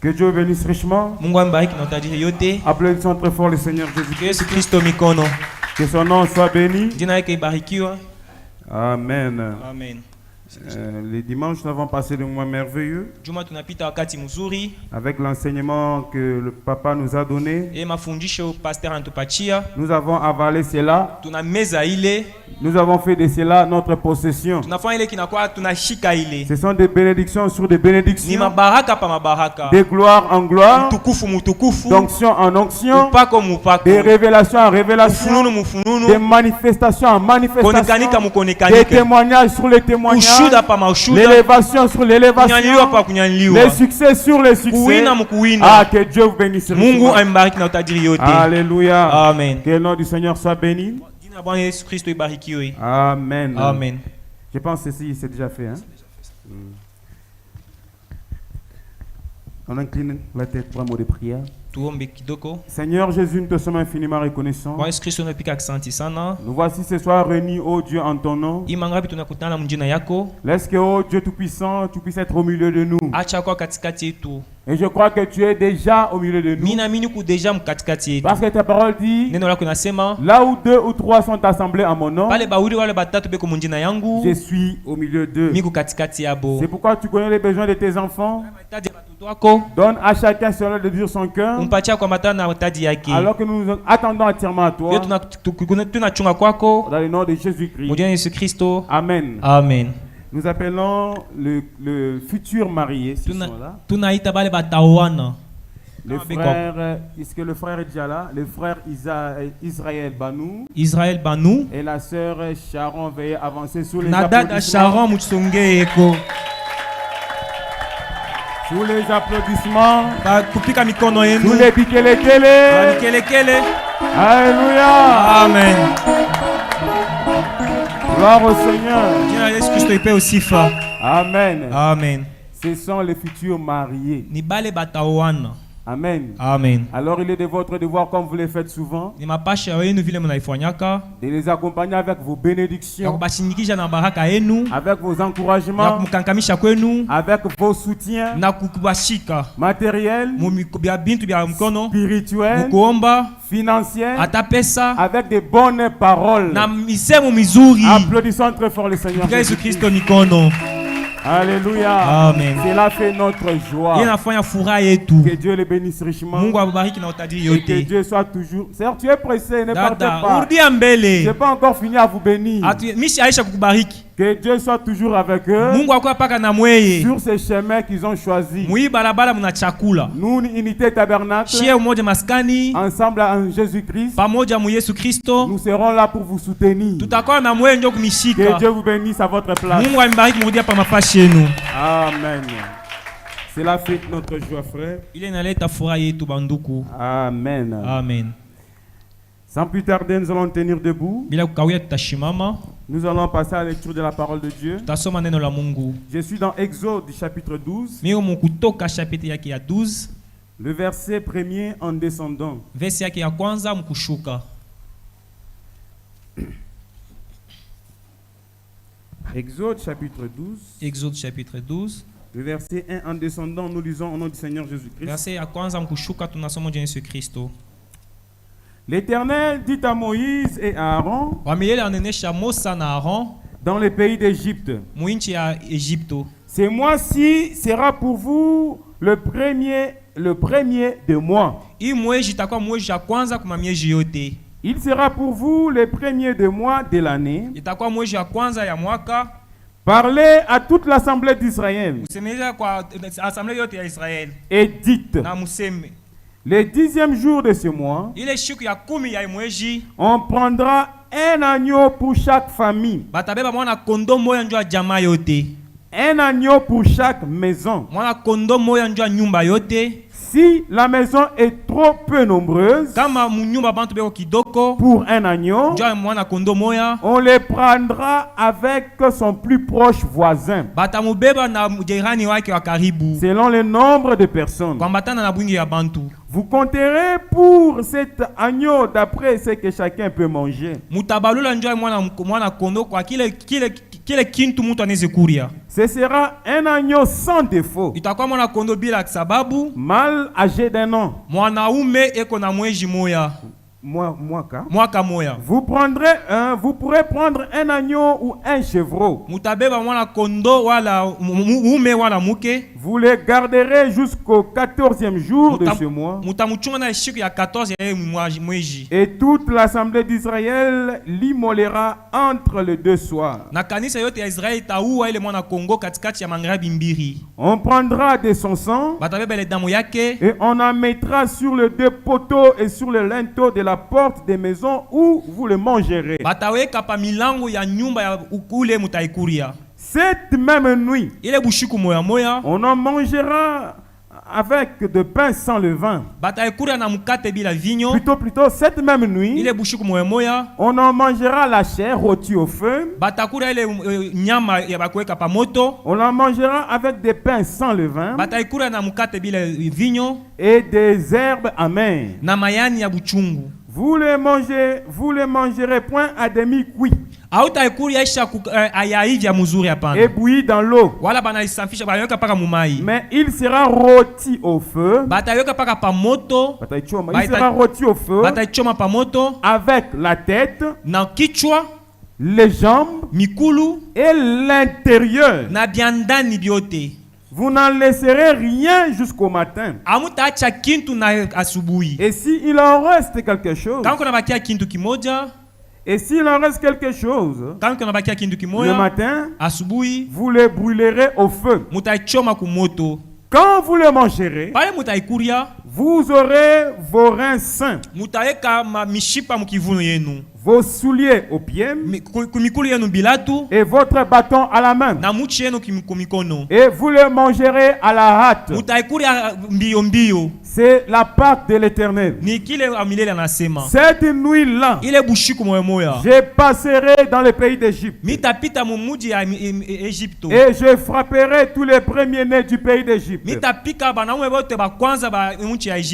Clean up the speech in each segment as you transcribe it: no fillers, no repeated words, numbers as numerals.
Que Dieu bénisse richement. Applaudissons très fort le Seigneur Jésus-Christ. Que son nom soit béni. Amen. Amen. Les dimanches, nous avons passé des mois merveilleux avec l'enseignement que le papa nous a donné. Nous avons avalé cela. Nous avons fait de cela notre possession. Ce sont des bénédictions sur des bénédictions, de gloire en gloire, d'onction en onction, de révélation en révélation, de manifestation en manifestation, des témoignages sur les témoignages, l'élévation sur l'élévation, les succès sur les succès. Ah, que Dieu vous bénisse. Alléluia. Amen. Que le nom du Seigneur soit béni. Amen. Amen. Je pense que ceci c'est déjà fait. Hein? On incline la tête pour un mot de prière. Seigneur Jésus, nous te sommes infiniment reconnaissants. Nous voici ce soir réunis, ô Dieu, en ton nom. Laisse que, ô Dieu Tout-Puissant, tu puisses être au milieu de nous. Et je crois que tu es déjà au milieu de nous. Parce que ta parole dit, là où 2 ou 3 sont assemblés en mon nom, je suis au milieu d'eux. C'est pourquoi tu connais les besoins de tes enfants. Donne à chacun cela de dire son cœur. Alors que nous nous attendons entièrement à toi. Dans le nom de Jésus-Christ. Amen. Amen. Nous appelons le futur marié. Le frère, est-ce que le frère est déjà là? Le frère Israël Banou. Israël Banou. Et la sœur Sharon, veuillez avancer sous les applaudissements. Sous les applaudissements. Sous les bikelekele. Alléluia. Amen. Gloire au Seigneur. Amen. Amen. Ce sont les futurs mariés. Amen. Amen. Alors il est de votre devoir, comme vous le faites souvent, de les accompagner avec vos bénédictions, avec vos encouragements, avec vos soutiens matériels, spirituels, financiers, avec des bonnes paroles. Applaudissons très fort le Seigneur Jésus-Christ. Alléluia. Amen. Cela fait notre joie. Que Dieu le bénisse richement. Et que Dieu soit toujours. Seigneur, tu es pressé, ne partez pas. Je n'ai pas encore fini à vous bénir. Que Dieu soit toujours avec eux sur ces chemins qu'ils ont choisis. Nous, unité tabernacle, ensemble en Jésus-Christ, nous serons là pour vous soutenir. Que Dieu vous bénisse à votre place. Amen. Cela fait notre joie, frère. Amen. Amen. Sans plus tarder, nous allons tenir debout. Nous allons passer à la lecture de la parole de Dieu. Je suis dans Exode chapitre 12. Le verset premier en descendant. Exode chapitre 12. Exode chapitre 12. Le verset 1 en descendant, nous lisons au nom du Seigneur Jésus-Christ. L'Éternel dit à Moïse et à Aaron dans le pays d'Égypte, ce mois-ci sera pour vous le premier de mois. Il sera pour vous le premier de mois de l'année. Parlez à toute l'assemblée d'Israël et dites: le 10e jour de ce mois, on prendra un agneau pour chaque famille, un agneau pour chaque maison. Si la maison est trop peu nombreuse pour un agneau, on les prendra avec son plus proche voisin, selon le nombre de personnes. Vous compterez pour cet agneau d'après ce que chacun peut manger. Ce sera un agneau sans défaut, mâle âgé d'un an. Vous pourrez prendre un agneau ou un chevreau. Vous les garderez jusqu'au 14e jour de ce mois. Et toute l'assemblée d'Israël l'immolera entre les deux soirs. On prendra de son sang et on en mettra sur les deux poteaux et sur le linteau de la porte des maisons où vous le mangerez. Cette même nuit, on en mangera avec de pain sans levain. Plutôt, cette même nuit, on en mangera la chair rôtie au feu. On en mangera avec des pains sans levain et des herbes amères. Vous les mangerez point à demi-cuit et bouilli dans l'eau, mais il sera rôti au feu. Il sera rôti au feu avec la tête, les jambes et l'intérieur. Vous n'en laisserez rien jusqu'au matin. Et s'il en reste quelque chose, le matin, vous le brûlerez au feu. Quand vous le mangerez, vous aurez vos reins sains, vos souliers aux pieds et votre bâton à la main. Et vous le mangerez à la hâte. C'est la Pâque de l'Éternel. Cette nuit-là, je passerai dans le pays d'Égypte et je frapperai tous les premiers-nés du pays d'Égypte,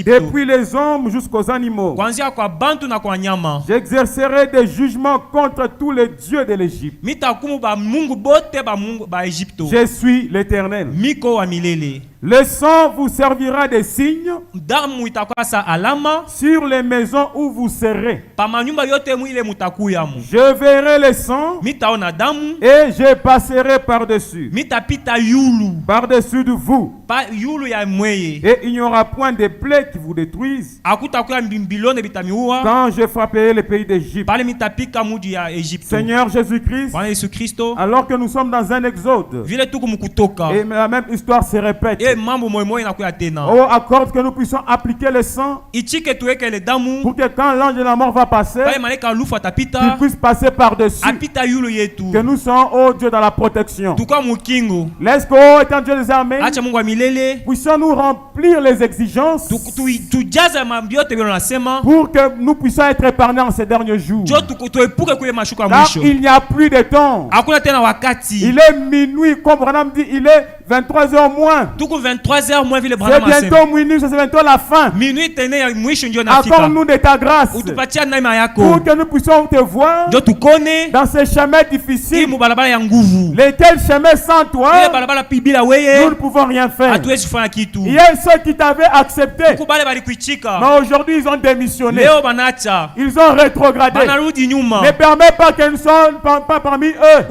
depuis les hommes jusqu'aux animaux. J'exercerai des jugements contre tous les dieux de l'Égypte. Je suis l'Éternel. Le sang vous servira de signe sur les maisons où vous serez. Je verrai le sang et je passerai par-dessus de vous. Et il n'y aura point de plaie qui vous détruise quand je frapperai le pays d'Égypte. Seigneur Jésus-Christ, alors que nous sommes dans un exode et la même histoire se répète, oh, accorde que nous puissions appliquer le sang pour que quand l'ange de la mort va passer, il puisse passer par-dessus. Que nous soyons, oh Dieu, dans la protection. Laisse que, oh étant Dieu des armées, puissions nous remplir les exigences pour que nous puissions être épargnés en ces derniers jours. Car il n'y a plus de temps. Il est minuit, comme Branham dit, il est 23h moins. C'est bientôt minuit, c'est bientôt la fin. Accorde-nous de ta grâce pour que nous puissions te voir dans ces chemins difficiles, lesquels chemins sans toi nous ne pouvons rien faire. Il y a ceux qui t'avaient accepté, mais aujourd'hui ils ont démissionné, ils ont rétrogradé. Ne permets pas que nous soyons pas parmi eux.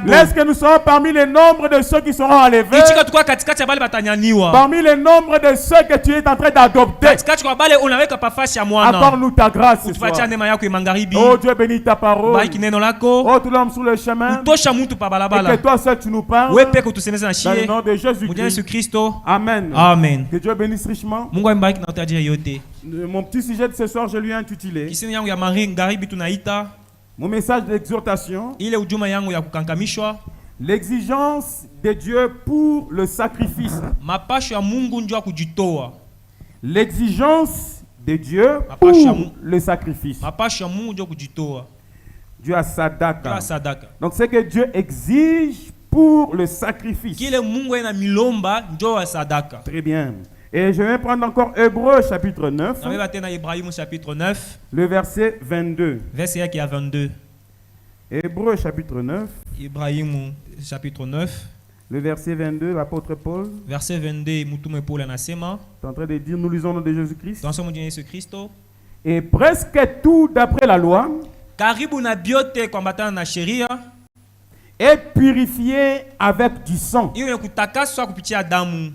Laisse que nous soyons parmi les nombres de ceux qui seront enlevés, parmi les nombres de ceux que tu es en train d'adopter. Accorde-nous ta grâce ce soir. Oh Dieu, bénis ta parole. Oh, tout l'homme sur le chemin, et que toi seul tu nous parles, dans le nom de Jésus-Christ. Amen. Amen. Que Dieu bénisse richement. Mon petit sujet de ce soir, je lui ai intitulé mon message d'exhortation, l'exigence de Dieu pour le sacrifice. L'exigence de Dieu pour le sacrifice. Dieu a sadaka. Donc c'est que Dieu exige pour le sacrifice. Très bien. Et je vais prendre encore Hébreux chapitre 9. Le verset 22. Hébreux chapitre 9. Ibrahim chapitre 9. Le verset 22, l'apôtre Paul. Verset 22, mutume Paul anasema. Tu es en train de dire, nous lisons le nom de Jésus-Christ. Dans son Jésus Christ. Et presque tout d'après la loi. Karibu na biote combattant na sheria. Est purifié avec du sang. Iyo kutakaswa kupitia damu.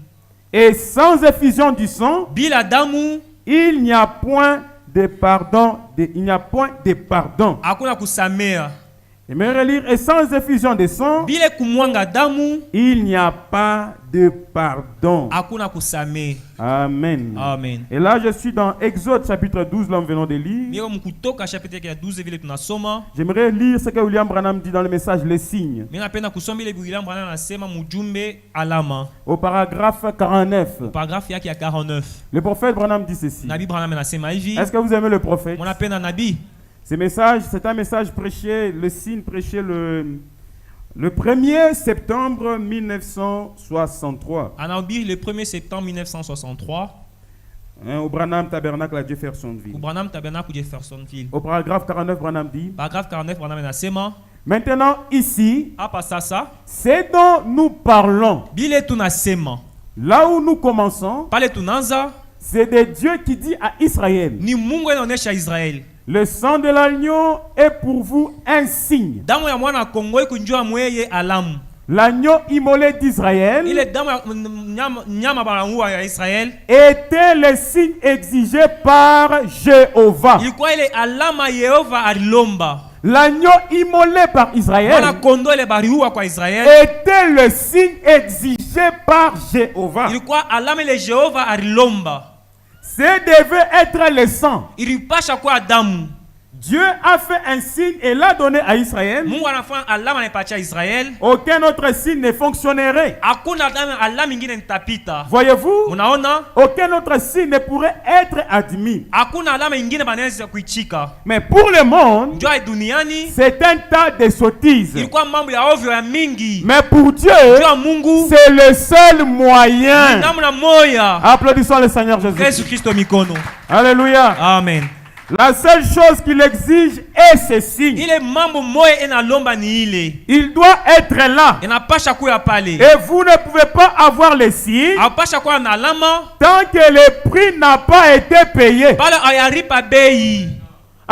Et sans effusion du sang, bila damu, il n'y a point de pardon. Il n'y a point de pardon. Hakuna kusamea. Et me relire, et sans effusion de sang, bila kumwanga damu, il n'y a pas de pardon. Hakuna kusamea. Amen. Amen. Et là, je suis dans Exode chapitre 12, là nous venons de lire. J'aimerais lire ce que William Branham dit dans le message Les Signes. Au paragraphe 49. Le prophète Branham dit ceci. Est-ce que vous aimez le prophète? Ce message, c'est un message prêché, le signe prêché le 1er septembre 1963. Le 1er septembre 1963. Au Branham Tabernacle à Jeffersonville. Au paragraphe 49, Branham dit. Maintenant, ici, c'est dont nous parlons. Là où nous commençons, c'est de Dieu qui dit à Israël. Le sang de l'agneau est pour vous un signe. L'agneau immolé d'Israël était le signe exigé par Jéhovah. L'agneau immolé par Israël était le signe exigé par Jéhovah. Ce devait être le sang. Dieu a fait un signe et l'a donné à Israël. Aucun autre signe ne fonctionnerait. Voyez-vous, aucun autre signe ne pourrait être admis. Mais pour le monde, c'est un tas de sottises. Mais pour Dieu, c'est le seul moyen. Applaudissons le Seigneur Jésus. Alléluia. Amen. La seule chose qu'il exige est ce signe. Il doit être là. Et vous ne pouvez pas avoir les signes tant que le prix n'a pas été payé.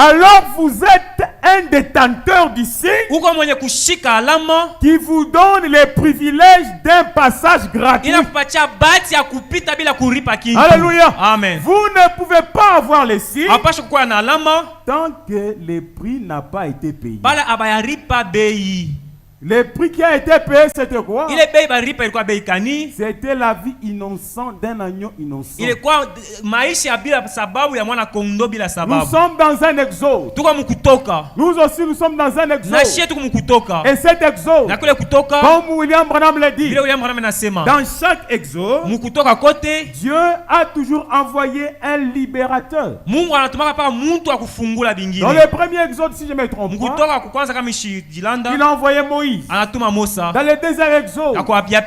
Alors vous êtes un détenteur du signe qui vous donne les privilèges d'un passage gratuit. Alléluia. Amen. Vous ne pouvez pas avoir les signes tant que le prix n'a pas été payé. Le prix qui a été payé, c'était quoi? C'était la vie innocente d'un agneau innocent. Nous sommes dans un exode. Nous aussi, nous sommes dans un exode. Et cet exode, comme William Branham l'a dit, dans chaque exode, Dieu a toujours envoyé un libérateur. Dans le premier exode, si je ne me trompe pas, il a envoyé Moïse. Dans le deuxième exode, je crois qu'il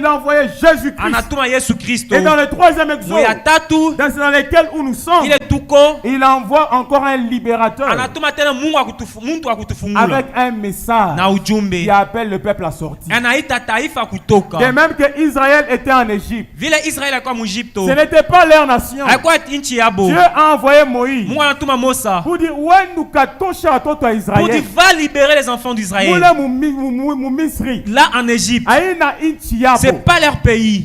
a envoyé Jésus-Christ. Et dans le troisième exode, dans lequel où nous sommes, il envoie encore un libérateur avec un message qui appelle le peuple à sortir. De même que Israël était en Égypte, ce n'était pas leur nation. Dieu a envoyé Moïse pour dire pour dire va libérer les enfants d'Israël. Là en Égypte, c'est pas leur pays.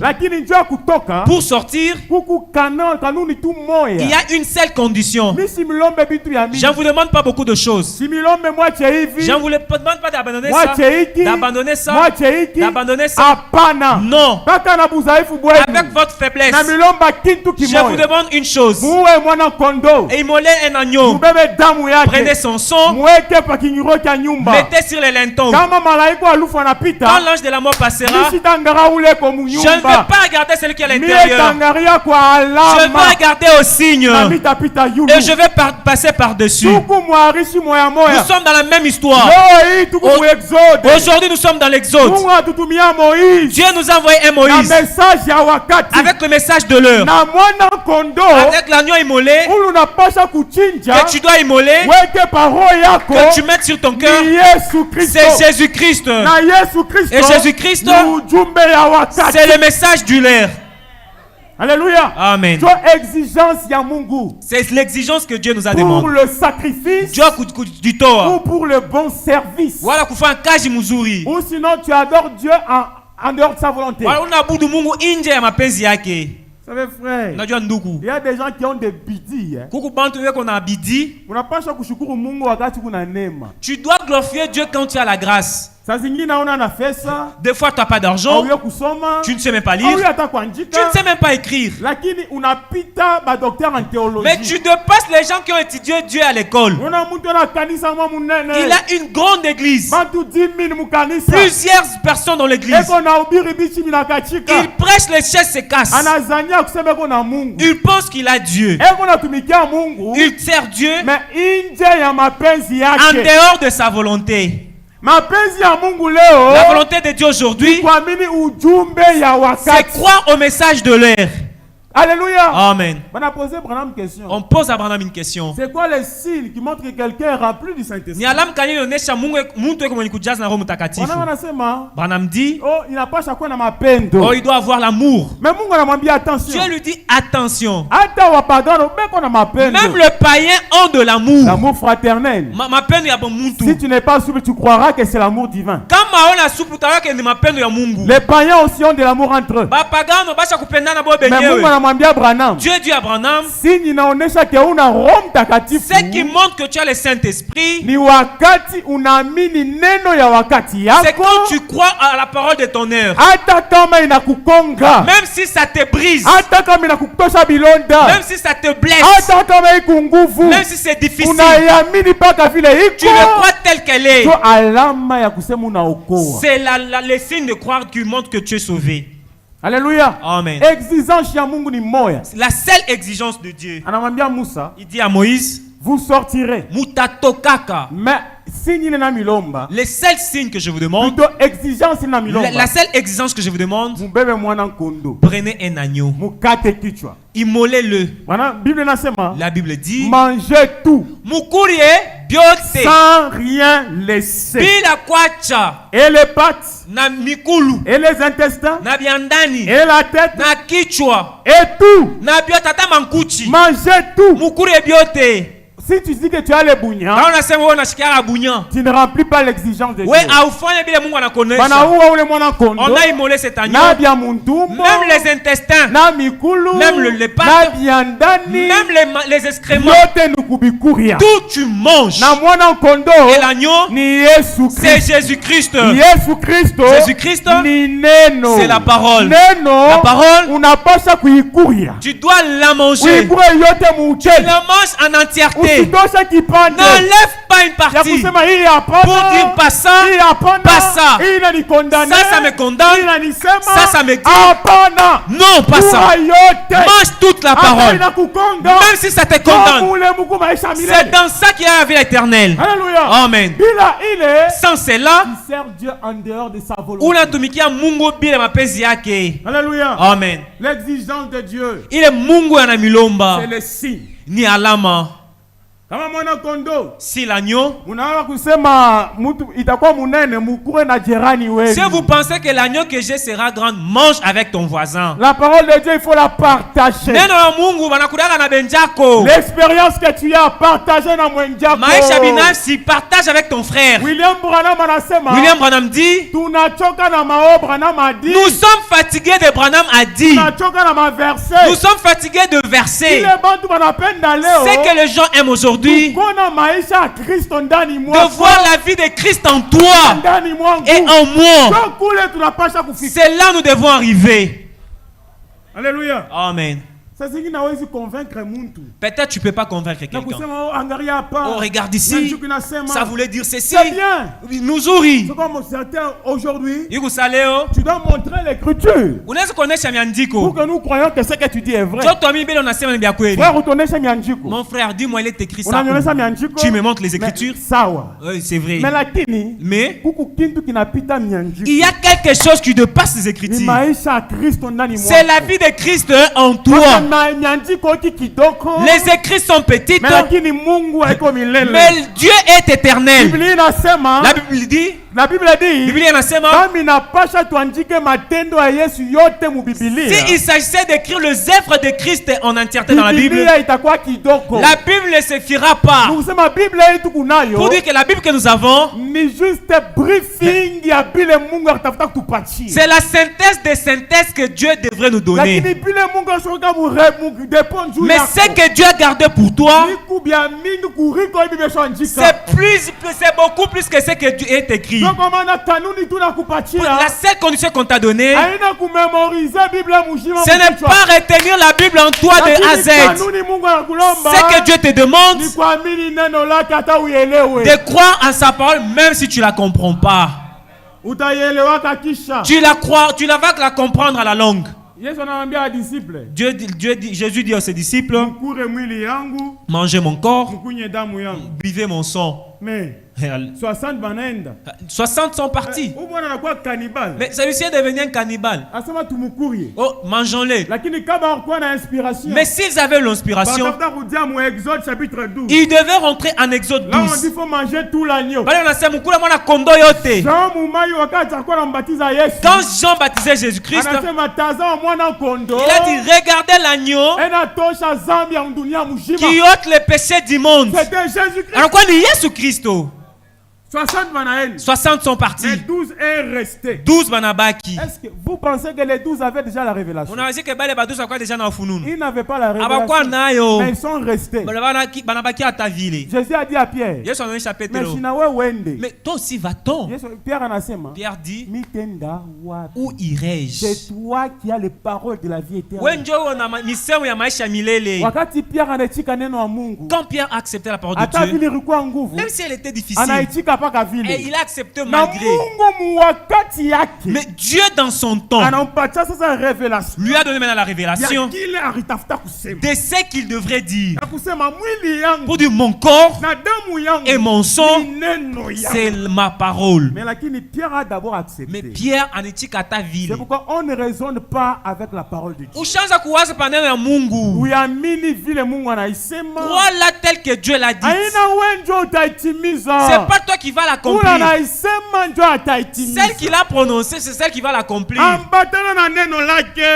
Pour sortir, il y a une seule condition. Je ne vous demande pas beaucoup de choses. Je ne vous demande pas d'abandonner ça. D'abandonner ça. Non. Avec votre faiblesse, je vous demande une chose. Et immoler un agneau. Prenez son sang. Mettez sur les lintons. Quand l'ange de la mort passera, je ne vais pas regarder celui qui est à l'intérieur. Je vais regarder au signe. Et je vais passer par-dessus. Nous sommes dans la même histoire. Aujourd'hui, nous sommes dans l'Exode. Dieu nous a envoyé un Moïse avec le message de l'heure. Avec l'agneau immolé que tu dois immoler, que tu mettes sur ton cœur. C'est Jésus-Christ. Et Jésus-Christ, c'est le message du l'air. Alléluia. Amen. C'est l'exigence que Dieu nous a demandé. Pour le sacrifice ou pour le bon service. Ou sinon tu adores Dieu en dehors de sa volonté. Vous savez, frère, il y a des gens qui ont des bidis. Tu dois glorifier Dieu quand tu as la grâce. Des fois, tu n'as pas d'argent. Tu ne sais même pas lire. Tu ne sais même pas écrire. Mais tu dépasses les gens qui ont étudié Dieu à l'école. Il a une grande église. Plusieurs personnes dans l'église. Il prêche, les chaises se cassent. Il pense qu'il a Dieu. Il sert Dieu en dehors de sa volonté. La volonté de Dieu aujourd'hui, c'est croire au message de l'air. Alléluia. Amen. On pose à Branham une question. C'est quoi les signes qui montrent que quelqu'un est rempli du Saint-Esprit? Branham dit, il n'a pas chacun dans ma peine. Il doit avoir l'amour. Mais attention. Dieu lui dit attention. Même le païen a de l'amour. L'amour fraternel. Si tu n'es pas souple, tu croiras que c'est l'amour divin. Les païens aussi ont de l'amour entre eux. Dieu dit à Branham, c'est qui montre que tu as le Saint-Esprit. C'est quand tu crois à la parole de ton heure. Même si ça te brise, même si ça te blesse, même si c'est difficile, tu le crois tel qu'elle est. C'est le signe de croire qui montre que tu es sauvé. Alléluia. Amen. La seule exigence de Dieu. Il dit à Moïse, vous sortirez. Mais le seul signe que je vous demande, la seule exigence que je vous demande, prenez un agneau, immolez-le. La Bible dit, mangez tout sans rien laisser. Et les pattes, et les intestins, et la tête, et tout. Mangez tout. Si tu dis que tu as les bougnans, tu ne remplis pas l'exigence de Dieu. On a immolé cet agneau. Même les intestins, même les pattes, même les excréments, tout tu manges. Et l'agneau, c'est Jésus-Christ. Jésus-Christ, c'est la parole. La parole, tu dois la manger. Tu la manges en entièreté. N'enlève pas une partie pour dire pas ça, pas ça. Ça me condamne. Ça me dit. Non, pas ça. Mange toute la parole. Même si ça te condamne. C'est dans ça qu'il y a la vie éternelle. Amen. Sans cela, il sert Dieu en dehors de sa volonté. Amen. L'exigence de Dieu, c'est le signe. Ni alama. Si l'agneau, si vous pensez que l'agneau que j'ai sera grand, mange avec ton voisin. La parole de Dieu, il faut la partager. L'expérience que tu as partagée dans mon diable, partage avec ton frère. William Branham dit, nous sommes fatigués de Branham a dit. Nous sommes fatigués de verser. C'est que les gens aiment aujourd'hui de voir la vie de Christ en toi et en moi. C'est là où nous devons arriver. Alléluia. Amen. Peut-être tu ne peux pas convaincre quelqu'un. Oh, regarde ici. Ça voulait dire ceci. Nous aujourd'hui, tu dois montrer l'écriture pour que nous croyions que ce que tu dis est vrai. Mon frère, dis-moi, il est écrit ça. Tu me montres les écritures. Oui, c'est vrai. Mais il y a quelque chose qui dépasse les écritures. C'est la vie de Christ en toi. Les écrits sont petites, mais Dieu est éternel. La Bible dit, s'il s'agissait d'écrire les œuvres de Christ en entièreté dans la Bible, la Bible ne se fera pas. Pour dire que la Bible que nous avons, c'est la synthèse des synthèses que Dieu devrait nous donner. Mais ce que Dieu a gardé pour toi, c'est beaucoup plus que ce que Dieu est écrit. La seule condition qu'on t'a donnée, ce n'est pas retenir la Bible en toi de A à Z. Ce que Dieu te demande, de croire en sa parole même si tu ne la comprends pas. Tu la crois, tu la vas la comprendre à la longue. Jésus dit à ses disciples, mangez mon corps, buvez mon sang. 60 sont partis. Mais celui-ci est devenu un cannibale. Oh, mangeons-les. Mais s'ils avaient l'inspiration, ils devaient rentrer en Exode 12. Quand Jean baptisait Jésus-Christ, il a dit, regardez l'agneau qui ôte les péchés du monde. Alors quoi, il y a Jésus-Christ? 60 sont partis. Mais 12 est resté. 12 banabaki. Est-ce que vous pensez que les 12 avaient déjà la révélation? Ils n'avaient pas la révélation. Mais ils sont restés. Jésus a dit à Pierre, mais toi aussi va-t-on? Pierre dit, où irai-je? C'est toi qui as les paroles de la vie éternelle. Quand Pierre a accepté la parole de Dieu, même si elle était difficile, et il a accepté malgré. Mais Dieu dans son temps lui a donné maintenant la révélation de ce qu'il devrait dire. Pour dire mon corps et mon sang, c'est ma parole. Mais Pierre en est à ta ville. C'est pourquoi on ne raisonne pas avec la parole de Dieu. Crois là tel que Dieu l'a dit. C'est pas toi qui va l'accomplir. Celle qu'il a prononcée, c'est celle qui va l'accomplir.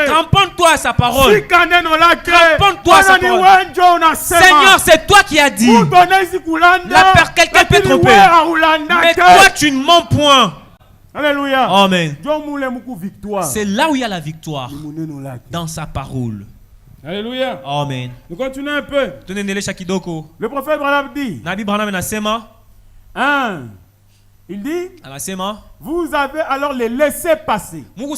Cramponne-toi à sa parole. Cramponne-toi à sa parole. Seigneur, c'est toi qui as dit. Quelqu'un peut tromper. Mais toi, tu ne mens point. Alléluia. Amen. C'est là où il y a la victoire. Dans sa parole. Alléluia. Amen. Nous continuons un peu. Le prophète Branham dit. Il dit, vous avez alors les laissés passer. Non,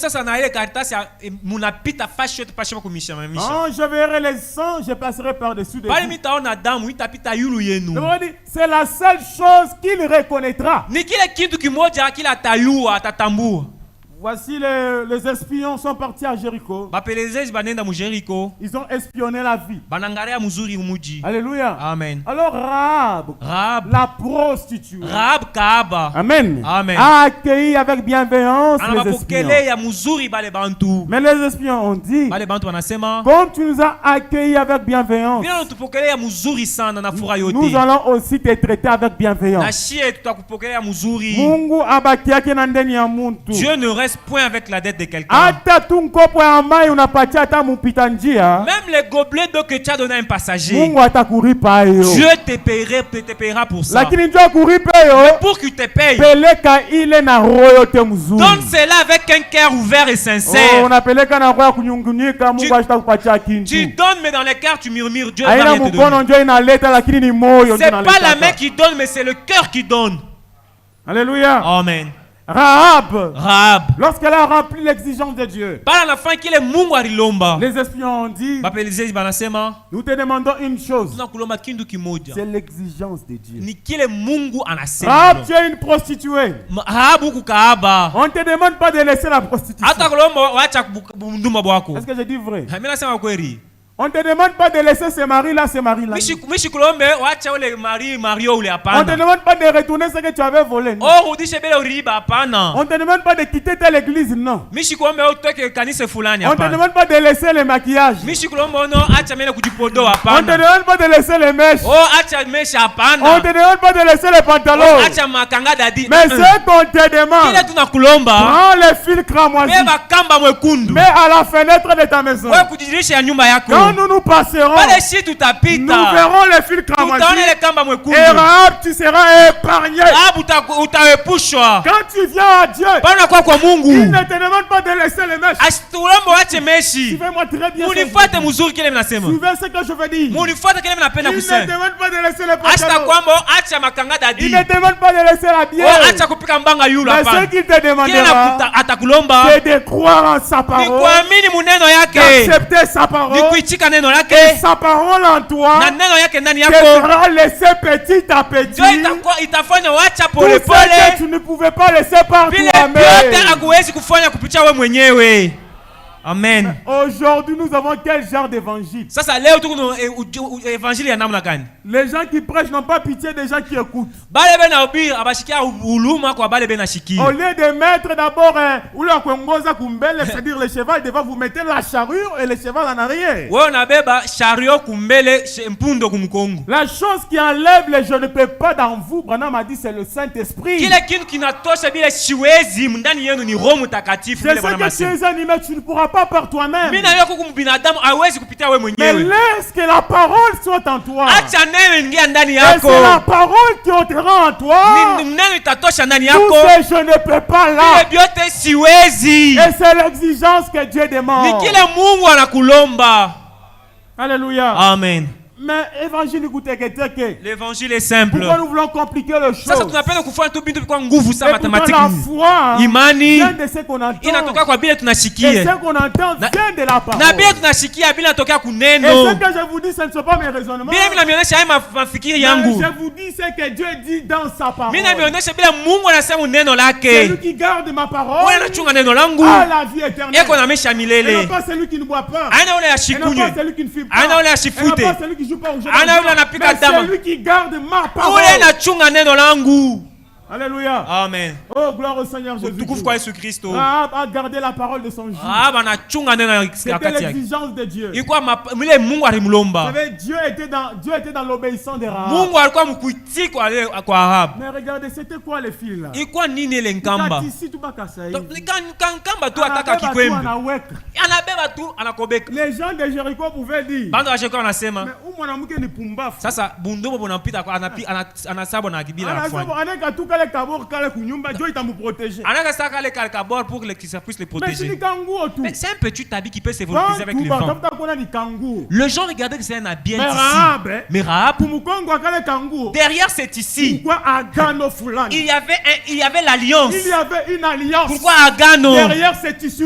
je verrai les sangs, je passerai par-dessus de vous. C'est la seule chose qu'il reconnaîtra. Voici les espions sont partis à Jéricho. Ils ont espionné la ville. Alléluia. Amen. Alors Rahab, la prostituée, Amen. a accueilli avec bienveillance les espions. Mais les espions ont dit, comme tu nous as accueillis avec bienveillance, nous allons aussi te traiter avec bienveillance. Dieu ne reste point avec la dette de quelqu'un. Même les gobelets d'eau que tu as donné à un passager, Dieu te paiera pour ça. Mais pour qu'il te paye, donne cela avec un cœur ouvert et sincère. Tu donnes, mais dans le cœur tu murmures, Dieu va rien te donner. C'est pas la main qui donne, mais c'est le cœur qui donne. Alléluia. Amen. Rahab. Lorsqu'elle a rempli l'exigence de Dieu. Les espions ont dit, nous te demandons une chose. C'est l'exigence de Dieu. Rahab, tu es une prostituée. On ne te demande pas de laisser la prostitution. Est-ce que je dis vrai? On ne te demande pas de laisser ce mari-là, ce mari-là. On ne te demande pas de retourner ce que tu avais volé. Non. On ne te demande pas de quitter telle église, non. On ne te demande pas de laisser le maquillage. On ne te demande pas de laisser les mèches. On ne te demande pas de laisser les pantalons. Mais ce qu'on te demande, prends les fils cramoisis, mets à la fenêtre de ta maison. Quand nous nous passerons, nous verrons les fils cramoisis. Et Rahab, tu seras épargné. Quand tu viens à Dieu, il ne te demande pas de laisser les mèches. Suivez-moi très bien. Suivez ce que je veux dire. Il ne demande pas de laisser les pantalons. Il ne demande pas de laisser la bière. Mais ce qu'il te demandera, c'est de croire en sa parole, d'accepter sa parole. Et sa parole en toi te sera laissée petit à petit. Tout ce que tu ne pouvais pas laisser par toi-même. Amen. Aujourd'hui, nous avons quel genre d'évangile? Les gens qui prêchent n'ont pas pitié des gens qui écoutent. Au lieu de mettre d'abord c'est-à-dire le cheval devant, vous mettez la charrue et le cheval en arrière. La chose qui enlève les je ne peux pas dans vous, Branham a dit, c'est le Saint-Esprit. C'est ce que tu es animé, tu ne pourras pas par toi-même. Mais laisse que la parole soit en toi. Et c'est la parole qui ôtera en toi tout ce je ne peux pas là. Et c'est l'exigence que Dieu demande. Alléluia. Amen. Mais l'évangile est simple. Pourquoi nous voulons compliquer les choses? Et pourtant la foi vient de ce qu'on entend. Et ce qu'on entend vient de la parole. Et ce que je vous dis, ce ne sont pas mes raisonnements. Mais je vous dis ce que Dieu dit dans sa parole. Celui qui garde ma parole a la vie éternelle. Et non pas celui qui ne boit pas. Et non pas celui qui ne fume pas. Et non pas celui qui joue pas au jeu. Mais celui qui garde ma parole. Alléluia. Amen. Oh, gloire au Seigneur Jésus-Christ. Rahab a gardé la parole de son Dieu. C'était l'exigence de Dieu. Vous savez, Dieu était dans l'obéissance de Rahab. Mais regardez, c'était quoi les fils là? Les gens de Jéricho pouvaient dire, mais c'est un petit habit qui peut s'évoluer avec le vent. Le gens regardaient que c'est un habit ici. Mais Rahab, derrière c'est ici. Il y avait l'alliance. Il y avait une alliance. Pourquoi Agano? Derrière c'est ici.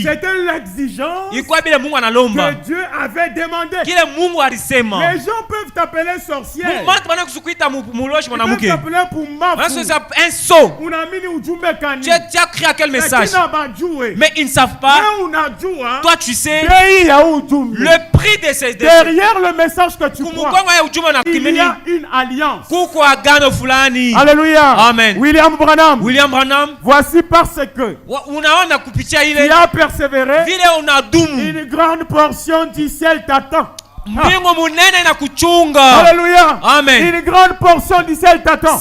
C'était l'exigence que Dieu avait demandé. Les gens peuvent t'appeler sorcière. Ils peuvent t'appeler pour un saut. Tu as créé à quel message? Mais ils ne savent pas. Toi tu sais le prix de ces derrière le message que tu crois. Il y a une alliance. Alléluia. Amen. William Branham. Voici parce que tu as persévéré, une grande portion du ciel t'attend. Alléluia. Amen. Une grande portion du ciel t'attend. Et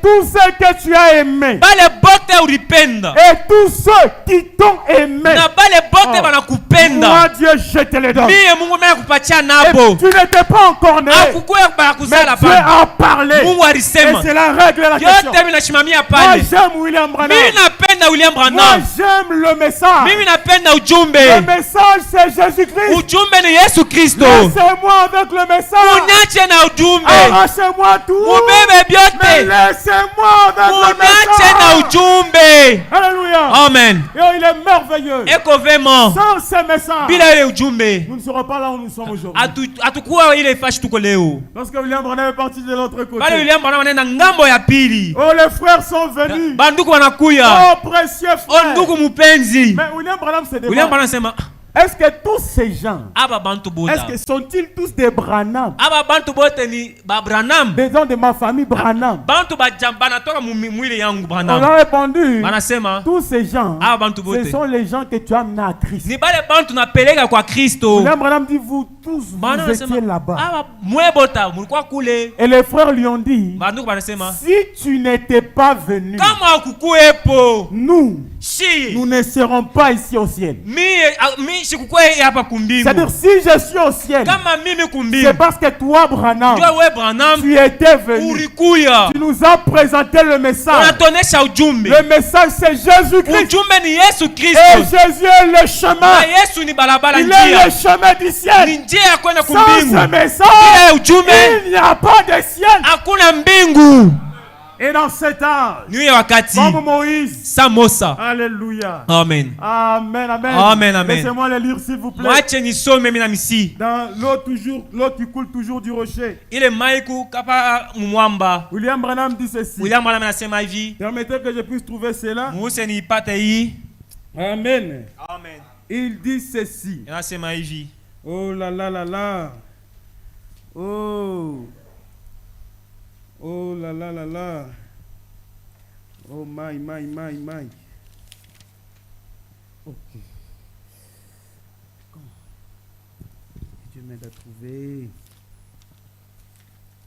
tout ce que tu as aimé, et tous ceux qui t'ont aimé, moi Dieu je te les donne. Et tu n'étais pas encore né, mais Dieu a parlé. Et c'est la règle de la question. Moi j'aime William Branham. Moi j'aime le message. Le message c'est Jésus-Christ. ujumbe ni Yesu Kristo. Laissez-moi avec le message. Uniache na ujumbe. Arrachez-moi tout. Mubebe byote. Mais laissez-moi avec le message. Uniache na ujumbe. Alléluia. Amen. Et il est merveilleux. Eko vema. Sans ces messages, bila ile ujumbe, nous ne serons pas là où nous sommes aujourd'hui. Atakuwa ile fashi tuko leo. Lorsque William Branham est parti de l'autre côté. Bale William Branham anaenda ngambo ya pili. Oh, les frères sont venus. Banduku wanakuya. Oh, précieux frère. Oh, ndugu mupenzi. Mais William Branham se demande. William Branham sema, est-ce que tous ces gens, est-ce que sont-ils tous des Branham? Des gens de ma famille Branham? On a répondu, tous ces gens, ce sont les gens que tu as amenés à Christ. William Branham dit, vous tous, vous étiez là-bas. Et les frères lui ont dit, si tu n'étais pas venu, nous ne serons pas ici au ciel. C'est-à-dire, si je suis au ciel, c'est parce que toi, Branham, tu étais venu. Tu nous as présenté le message. Le message, c'est Jésus-Christ. Et Jésus est le chemin. Il est le chemin du ciel. Sans ce message, il n'y a pas de ciel. Et dans cet âge, comme Moïse, Samosa. Alléluia. Amen. Amen, amen. Amen, amen. Laissez-moi le lire s'il vous plaît. Dans l'eau qui coule toujours du rocher. William Branham dit ceci. Permettez que je puisse trouver cela. Amen. Amen. Il dit ceci. Oh là là là là. Oh. Oh là là là là. Oh my. Ok. Dieu m'aide à trouver.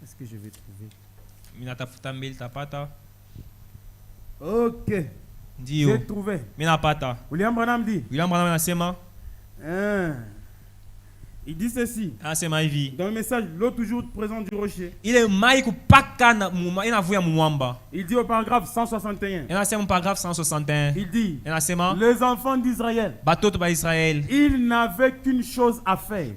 Est-ce que je vais trouver? Ok. J'ai trouvé. William Branham dit. Il dit ceci. Dans le message, l'eau toujours présente du rocher. Il dit au paragraphe 161. Il dit, les enfants d'Israël, ils n'avaient qu'une chose à faire.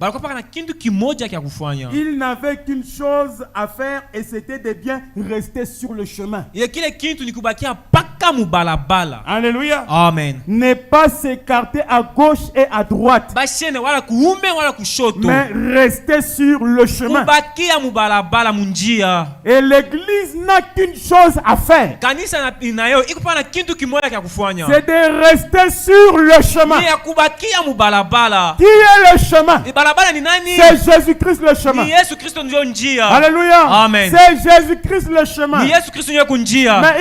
Ils n'avaient qu'une chose à faire et c'était de bien rester sur le chemin. Alléluia. Amen. Ne pas s'écarter à gauche et à droite. Mais rester sur le chemin. Et l'église n'a qu'une chose à faire. C'est de rester sur le chemin. Qui est le chemin? C'est Jésus-Christ le chemin. Alléluia. Amen. C'est Jésus-Christ le chemin. Mais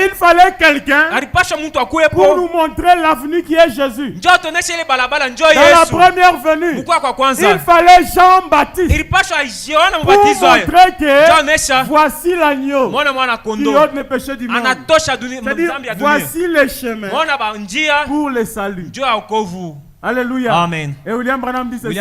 il fallait quelqu'un pour nous montrer l'avenue qui est Jésus. Dans la première venue, il fallait Jean-Baptiste pour montrer que voici l'agneau qui ôte les péchés du monde. C'est-à-dire, voici le chemin pour le salut. Alléluia. Amen. Et William Branham dit ceci.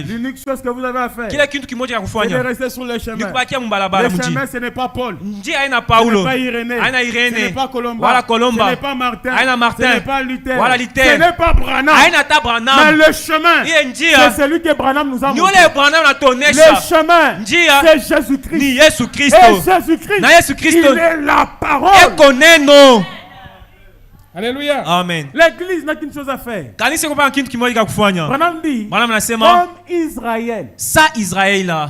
L'unique chose que vous avez à faire, c'est de rester sur le chemin. Le chemin, ce n'est pas Paul. Ce n'est pas Irénée. Ce n'est pas Colomba. Ce n'est pas Martin. Ce n'est pas Luther. Ce n'est pas Branham. Mais le chemin, c'est celui que Branham nous a montré. Le chemin, c'est Jésus-Christ. Et Jésus-Christ, il est la parole. Alléluia. Amen. L'église n'a qu'une chose à faire. Branham dit, comme Israël,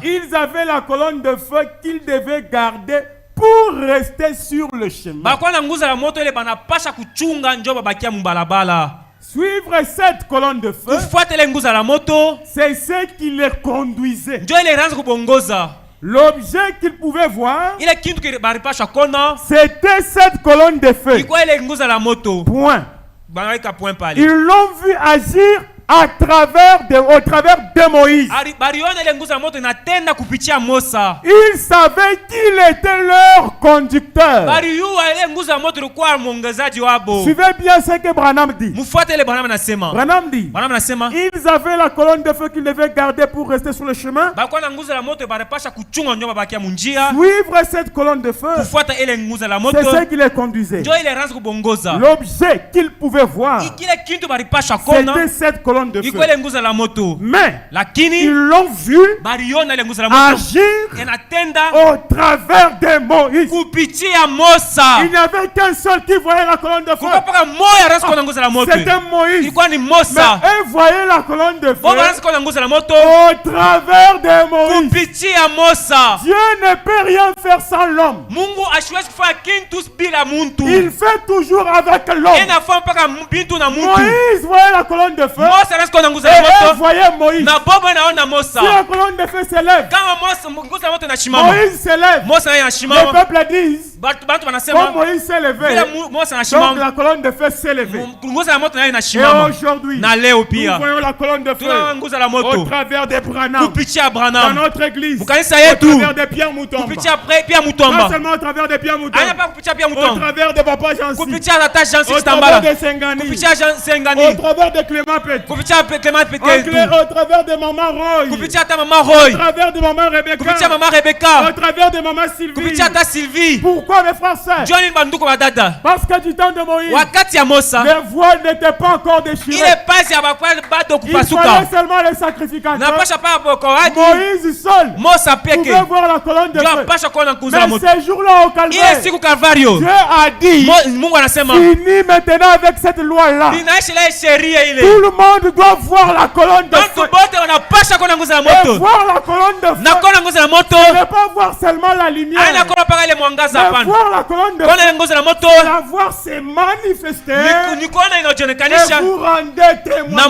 ils avaient la colonne de feu qu'ils devaient garder pour rester sur le chemin. Suivre cette colonne de feu, c'est ce qui les conduisait. L'objet qu'ils pouvaient voir, c'était cette colonne de feu. Point. Ils l'ont vu agir au travers de Moïse. Ils savaient qu'il était leur conducteur. Suivez bien ce que Branham dit. Branham dit, ils avaient la colonne de feu qu'ils devaient garder pour rester sur le chemin. Suivre cette colonne de feu, c'est ce qui les conduisait. L'objet qu'ils pouvaient voir, c'était cette colonne colonne de feu. Mais ils l'ont vu agir au travers de Moïse. Il n'y avait qu'un seul qui voyait la colonne de feu. C'était Moïse. Mais eux voyaient la colonne de feu au travers de Moïse. Dieu ne peut rien faire sans l'homme. Il fait toujours avec l'homme. Moïse voyait la colonne de feu et voyait Moïse. Si la colonne de feu s'élève, Moïse s'élève. Le peuple dit, comme Moïse s'est levé, donc la colonne de feu s'est levée. Et aujourd'hui, nous voyons la colonne de feu au travers des Branham dans notre église, au travers des Pierre Moutomba. Pas seulement au travers des Pierre Moutomba, au travers de Papa Jansi, au travers de Sengani, au travers de Clément Petit, au travers de Maman Roy, au travers de Maman Rebecca, au travers de Maman Sylvie. Pourquoi mes frères et sœurs? Parce que du temps de Moïse, les voiles n'étaient pas encore déchirées. Il fallait seulement les sacrificateurs. Moïse seul pouvait voir la colonne de feu. Mais ces jours-là au Calvaire, Dieu a dit, fini maintenant avec cette loi-là. Tout le monde doit voir la colonne de feu. Et voir la colonne de feu, ce n'est pas voir seulement la lumière, mais voir la colonne de feu, la voir se manifester, et vous rendez témoin.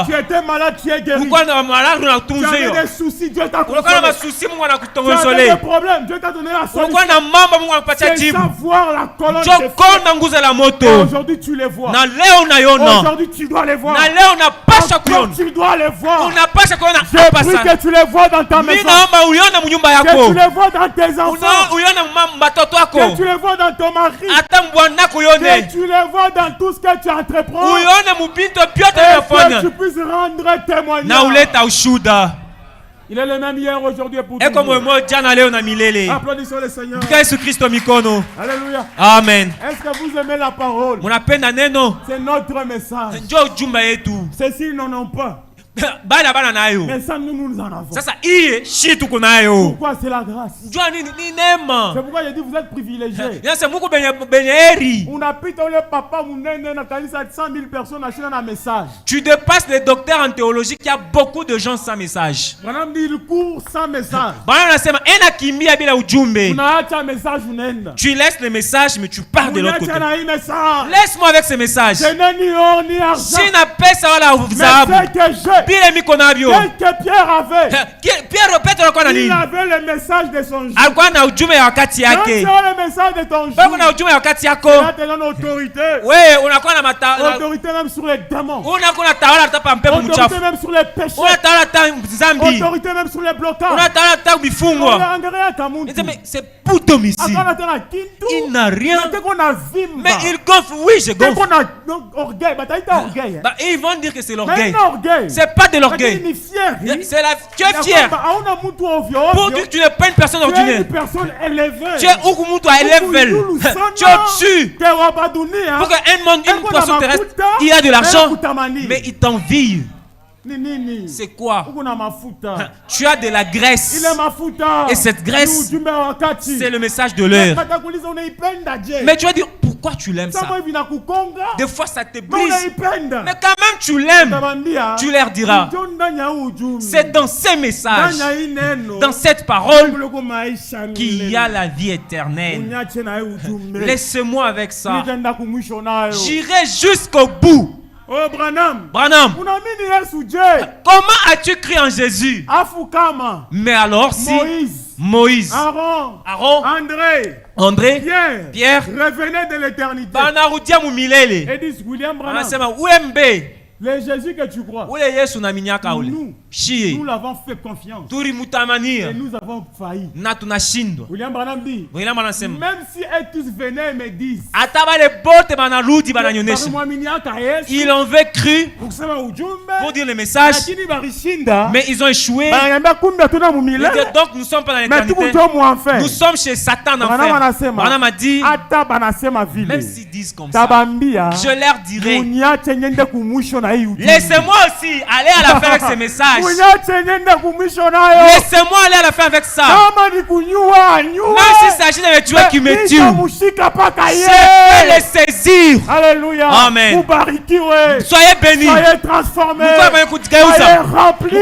Tu étais malade, tu es guéri. Tu avais des soucis, Dieu t'a consolé. Tu avais des problèmes, Dieu t'a donné la solution. C'est savoir la colonne de feu. Et aujourd'hui tu les vois. Aujourd'hui tu dois les voir. Encore tu dois les voir. Je prie que tu les vois dans ta maison. Que tu les vois dans tes enfants. Que tu les vois dans ton mari. Que tu les vois dans tout ce que tu entreprends. Et que tu puisses rendre témoignage. Il est le même hier, aujourd'hui et pour toujours. Applaudissons le Seigneur. Alléluia. Amen. Est-ce que vous aimez la parole? C'est notre message. Ceux-ci n'en ont pas. Mais ça, nous en avons. Pourquoi? C'est la grâce. C'est pourquoi j'ai dit vous êtes privilégiés. Tu dépasses les docteurs en théologie qui a beaucoup de gens sans message. Il court sans message. Tu laisses le message mais tu pars de l'autre côté. Laisse-moi avec ce message. Je n'ai ni or ni argent. Si n'a pas ça la mais que j'ai. Quel que Pierre avait. Il avait le message de son jour. Quand tu as le message de ton jour, il te donne autorité. Autorité même sur les démons. Autorité même sur les péchés. Autorité même sur les blocages. Mais c'est pour domicile. Il n'a rien. Mais il gonfle. Oui, je gonfle. Ils vont dire que c'est l'orgueil. C'est pas de l'orgueil. C'est la... Tu es fier. Pour dire que tu n'es pas une personne ordinaire. Tu es une personne élevée. Tu es Ukumutu à élève. Tu es au-dessus. Pour qu'un monde, une personne terrestre, il a de l'argent, mais il t'envie. C'est quoi? Tu as de la graisse. Et cette graisse, c'est le message de l'heure. Mais tu vas dire, pourquoi tu l'aimes ça? Des fois ça te brise. Mais quand même tu l'aimes. Tu leur diras. C'est dans ces messages, dans cette parole, qu'il y a la vie éternelle. Laisse-moi avec ça. J'irai jusqu'au bout. Oh Branham. Comment as-tu cru en Jésus? Mais alors si Moïse, Aaron, André, Pierre, revenez de l'éternité. Et disent William Branham. Le Jésus que tu crois, nous l'avons fait confiance. Et nous avons failli. William Branham dit, même si elles tous venaient et me disent, ils ont cru pour dire le message, mais ils ont échoué. Donc nous sommes pas dans l'éternité. Nous sommes chez Satan en enfer. Branham a dit, même s'ils disent comme ça, je leur dirai, laissez-moi aussi aller à la fin avec ce message. Laissez-moi aller à la fin avec ça. Même s'il s'agit de me tuer qui me tue, je vais les saisir. Alléluia. Amen. Soyez bénis. Soyez transformés. Soyez remplis.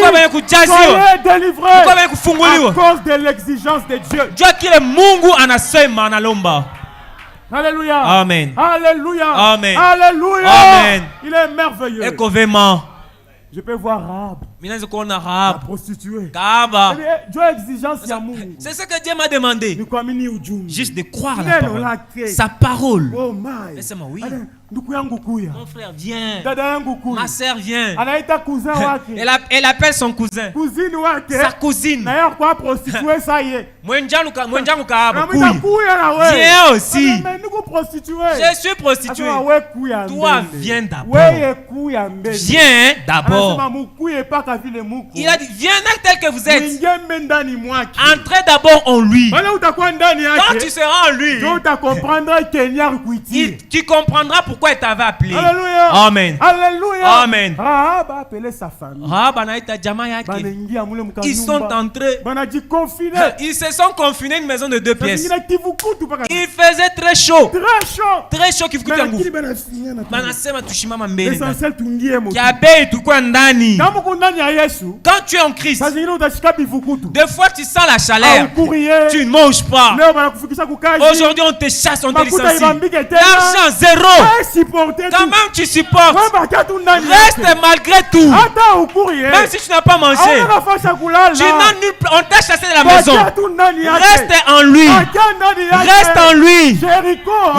Soyez délivrés à cause de l'exigence de Dieu. Alléluia. Amen. Alléluia. Amen. Alléluia. Amen. Il est merveilleux. Je peux voir Rahab. La prostituée. C'est ce que Dieu m'a demandé. Juste de croire à la parole. Sa parole. Oh my. Laissez-moi, oui. Mon frère vient. Ma soeur vient. Elle appelle son cousin. Sa cousine. Viens aussi. Je suis prostituée. Toi, viens d'abord. Viens d'abord. Il a dit, viens tel que vous êtes. Entrez d'abord en lui. Quand tu seras en lui, tu comprendras pourquoi il t'avait appelé. Alléluia. Amen. Alléluia. Amen. Rahab a appelé sa famille. Ils sont entrés. Ils se sont confinés à une maison de 2 pièces. Il faisait très chaud. Très chaud. Quand tu es en Christ, des fois tu sens la chaleur. Tu ne manges pas. Aujourd'hui on te chasse, on te licencie. L'argent zéro. Quand même tu supportes. Reste malgré tout. Même si tu n'as pas mangé, on t'a chassé de la maison. Reste en lui. Reste en lui.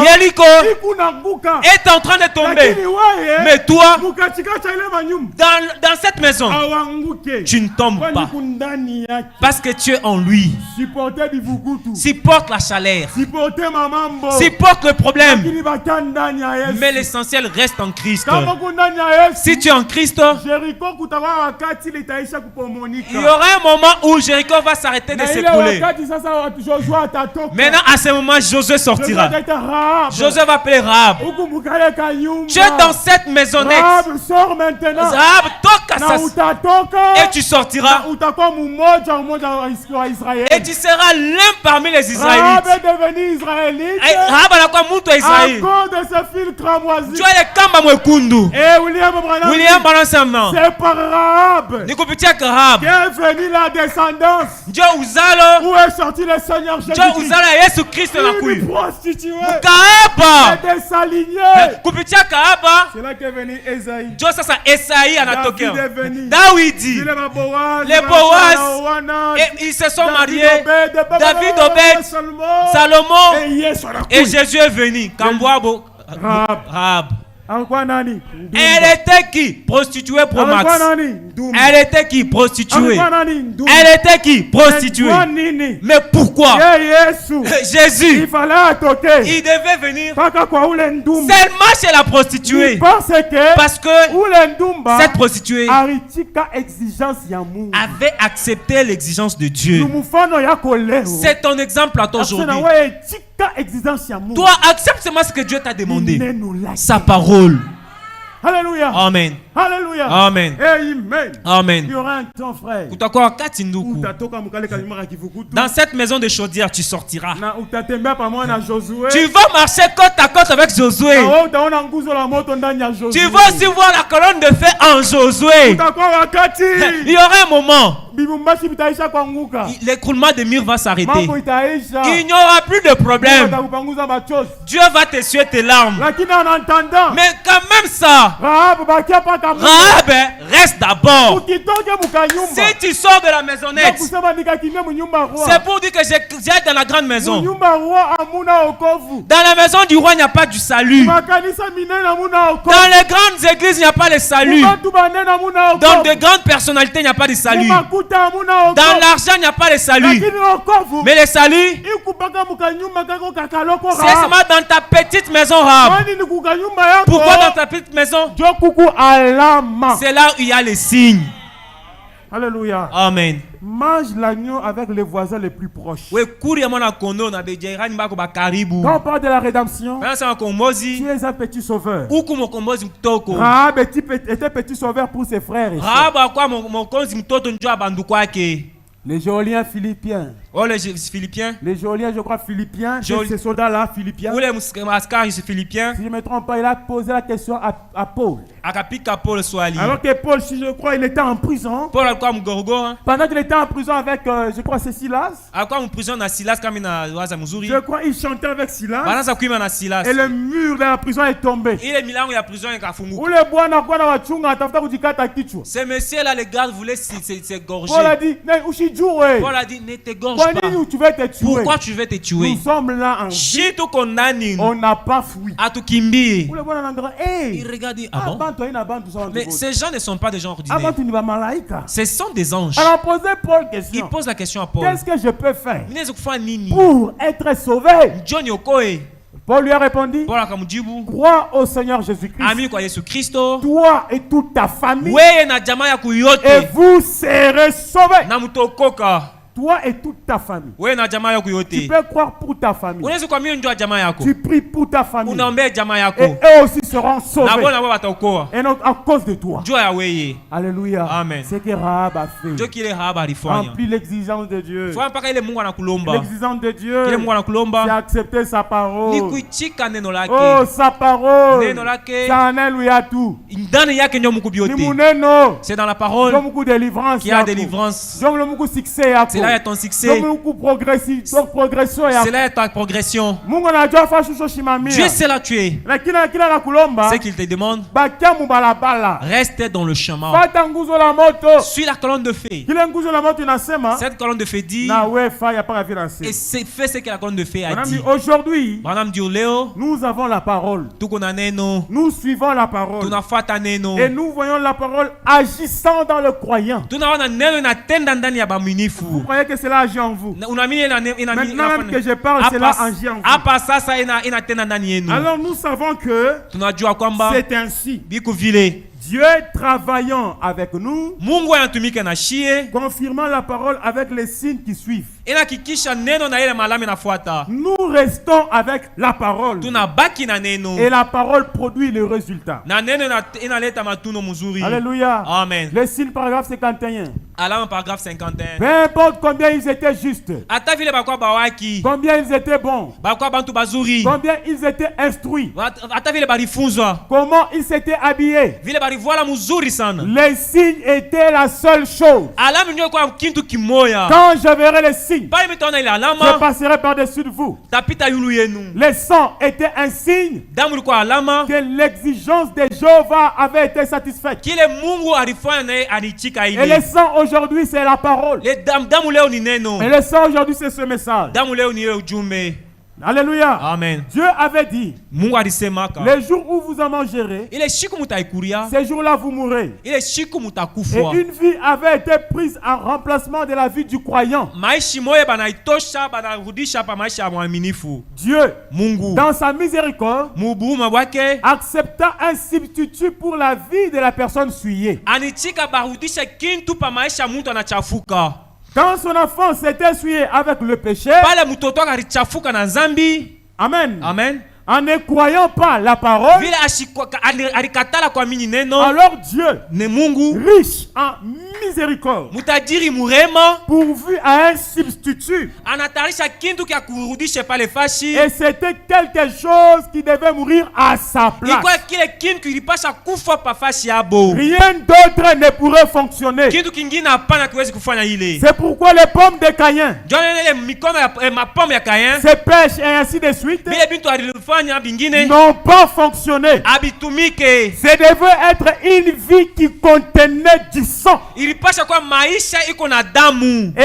Jéricho est en train de tomber. Mais toi, dans cette maison, tu ne tombes pas. Parce que tu es en lui. Supporte la chaleur. Supporte le problème. Mais l'essentiel reste en Christ. Si tu es en Christ, il y aura un moment où Jéricho va s'arrêter de s'écrouler. Maintenant, à ce moment, Josué sortira. Josué va appeler Rahab. Tu es dans cette maisonnette. Rahab, toque à sa... Et tu sortiras. Et tu seras l'un parmi les Israélites. Rahab a quoi mouto Israël. Tu as les kamba mwekundu. William Balansamna. C'est par Rahab qu'est venue la descendance. Où est sorti le Seigneur Jésus-Christ? Une prostituée. Et des c'est là qu'est venu Esaïe. David est venu. Les Boaz. Et ils se sont mariés. David, Obed, Salomon. Et Jésus est venu. Rahab. Elle était qui? Prostituée pro Max. Elle était qui? Prostituée. Elle était qui? Prostituée. Mais pourquoi? Jésus, il devait venir seulement chez la prostituée. Parce que cette prostituée avait accepté l'exigence de Dieu. C'est ton exemple à toi aujourd'hui. Toi, accepte seulement ce que Dieu t'a demandé. Sa parole. Alléluia. Amen. Alléluia. Amen. Amen. Amen. Il y aura un temps, frère. Dans cette maison de chaudière, tu sortiras. Tu vas marcher côte à côte avec Josué. Tu vas aussi voir la colonne de feu en Josué. Il y aura un moment. L'écroulement des murs va s'arrêter. Il n'y aura plus de problème. Dieu va t'essuyer tes larmes. Mais quand même ça, Rahab, reste d'abord. Si tu sors de la maisonnette, c'est pour dire que j'ai dans la grande maison. Dans la maison du roi, il n'y a pas du salut. Dans les grandes églises, il n'y a pas de salut. Dans de grandes personnalités, il n'y a pas de salut. Dans l'argent, il n'y a pas de salut. Mais le salut, c'est seulement dans ta petite maison, Rahab. Pourquoi dans ta petite maison? C'est là où il y a les signes. Alléluia. Amen. Mange l'agneau avec les voisins les plus proches. Quand on parle de la rédemption, tu es un petit sauveur. Rahab était petit sauveur pour ses frères et sœurs. Les Géoliens philippiens. Oh, les Philippiens. Les Géoliens, je crois, philippiens. Ces soldats-là, philippiens. Ou les Philippiens. Si je ne me trompe pas, il a posé la question à Paul. Alors que Paul, si je crois, il était en prison. Pendant qu'il était en prison avec, je crois, c'est Silas. Je crois qu'il chantait avec Silas. Et le mur de la prison est tombé. Ces messieurs-là, les gardes voulaient s'égorger. Paul a dit, Paul a dit, ne t'égorge pas. Pourquoi tu veux te tuer? Nous sommes là en vie. On n'a pas fui. Il regarde, ah bon? Mais ces gens ne sont pas des gens ordinaires. Ce sont des anges. Alors posez Paul question. Il pose la question à Paul. Qu'est-ce que je peux faire pour être sauvé? Paul lui a répondu, crois au Seigneur Jésus-Christ, toi et toute ta famille, et vous serez sauvés. Toi et toute ta famille. Tu peux croire pour ta famille. Tu pries pour ta famille. Et eux aussi seront sauvés. Et non à cause de toi. Alléluia. Amen. C'est que Rahab a fait. Remplis l'exigence de Dieu. L'exigence de Dieu, c'est accepter sa parole. Oh, sa parole. Ça en est lui à tout. C'est dans la parole qu'il y a délivrance. C'est là ton succès. C'est là ta progression. Dieu sait là tu es. C'est qu'il te demande. Reste dans le chemin. Suis la colonne de feu. Cette colonne de feu dit. Et c'est fait ce que la colonne de feu a dit. Aujourd'hui, nous avons la parole. Nous suivons la parole. Et nous voyons la parole agissant dans le croyant. Vous croyez que cela agit en vous? Maintenant même que je parle, cela agit en vous. Alors nous savons que c'est ainsi. Dieu travaillant avec nous, confirmant la parole avec les signes qui suivent. Nous restons avec la parole. Et la parole produit le résultat. Alléluia. Amen. Le signe paragraphe 51. Paragraphe 51. Peu importe combien ils étaient justes, combien ils étaient bons, combien ils étaient instruits, comment ils s'étaient habillés, les signes étaient la seule chose. Quand je verrai les signes, je passerai par-dessus de vous. Les sangs étaient un signe que l'exigence de Jéhovah avait été satisfaite. Et les sangs aujourd'hui c'est la parole. Et les sangs aujourd'hui c'est ce message. Alléluia. Amen. Dieu avait dit, les jours où vous en mangerez, ces jours-là vous mourrez. Et une vie avait été prise en remplacement de la vie du croyant. Dieu, dans sa miséricorde, accepta un substitut pour la vie de la personne souillée. Quand son enfant s'était essuyé avec le péché, Amen. Amen. En ne croyant pas la parole, alors Dieu, riche en miséricorde, pourvu à un substitut, et c'était quelque chose qui devait mourir à sa place. Rien d'autre ne pourrait fonctionner. C'est pourquoi les pommes de Caïn, ses pêches et ainsi de suite, n'ont pas fonctionné. C'est devait être une vie qui contenait du sang. Et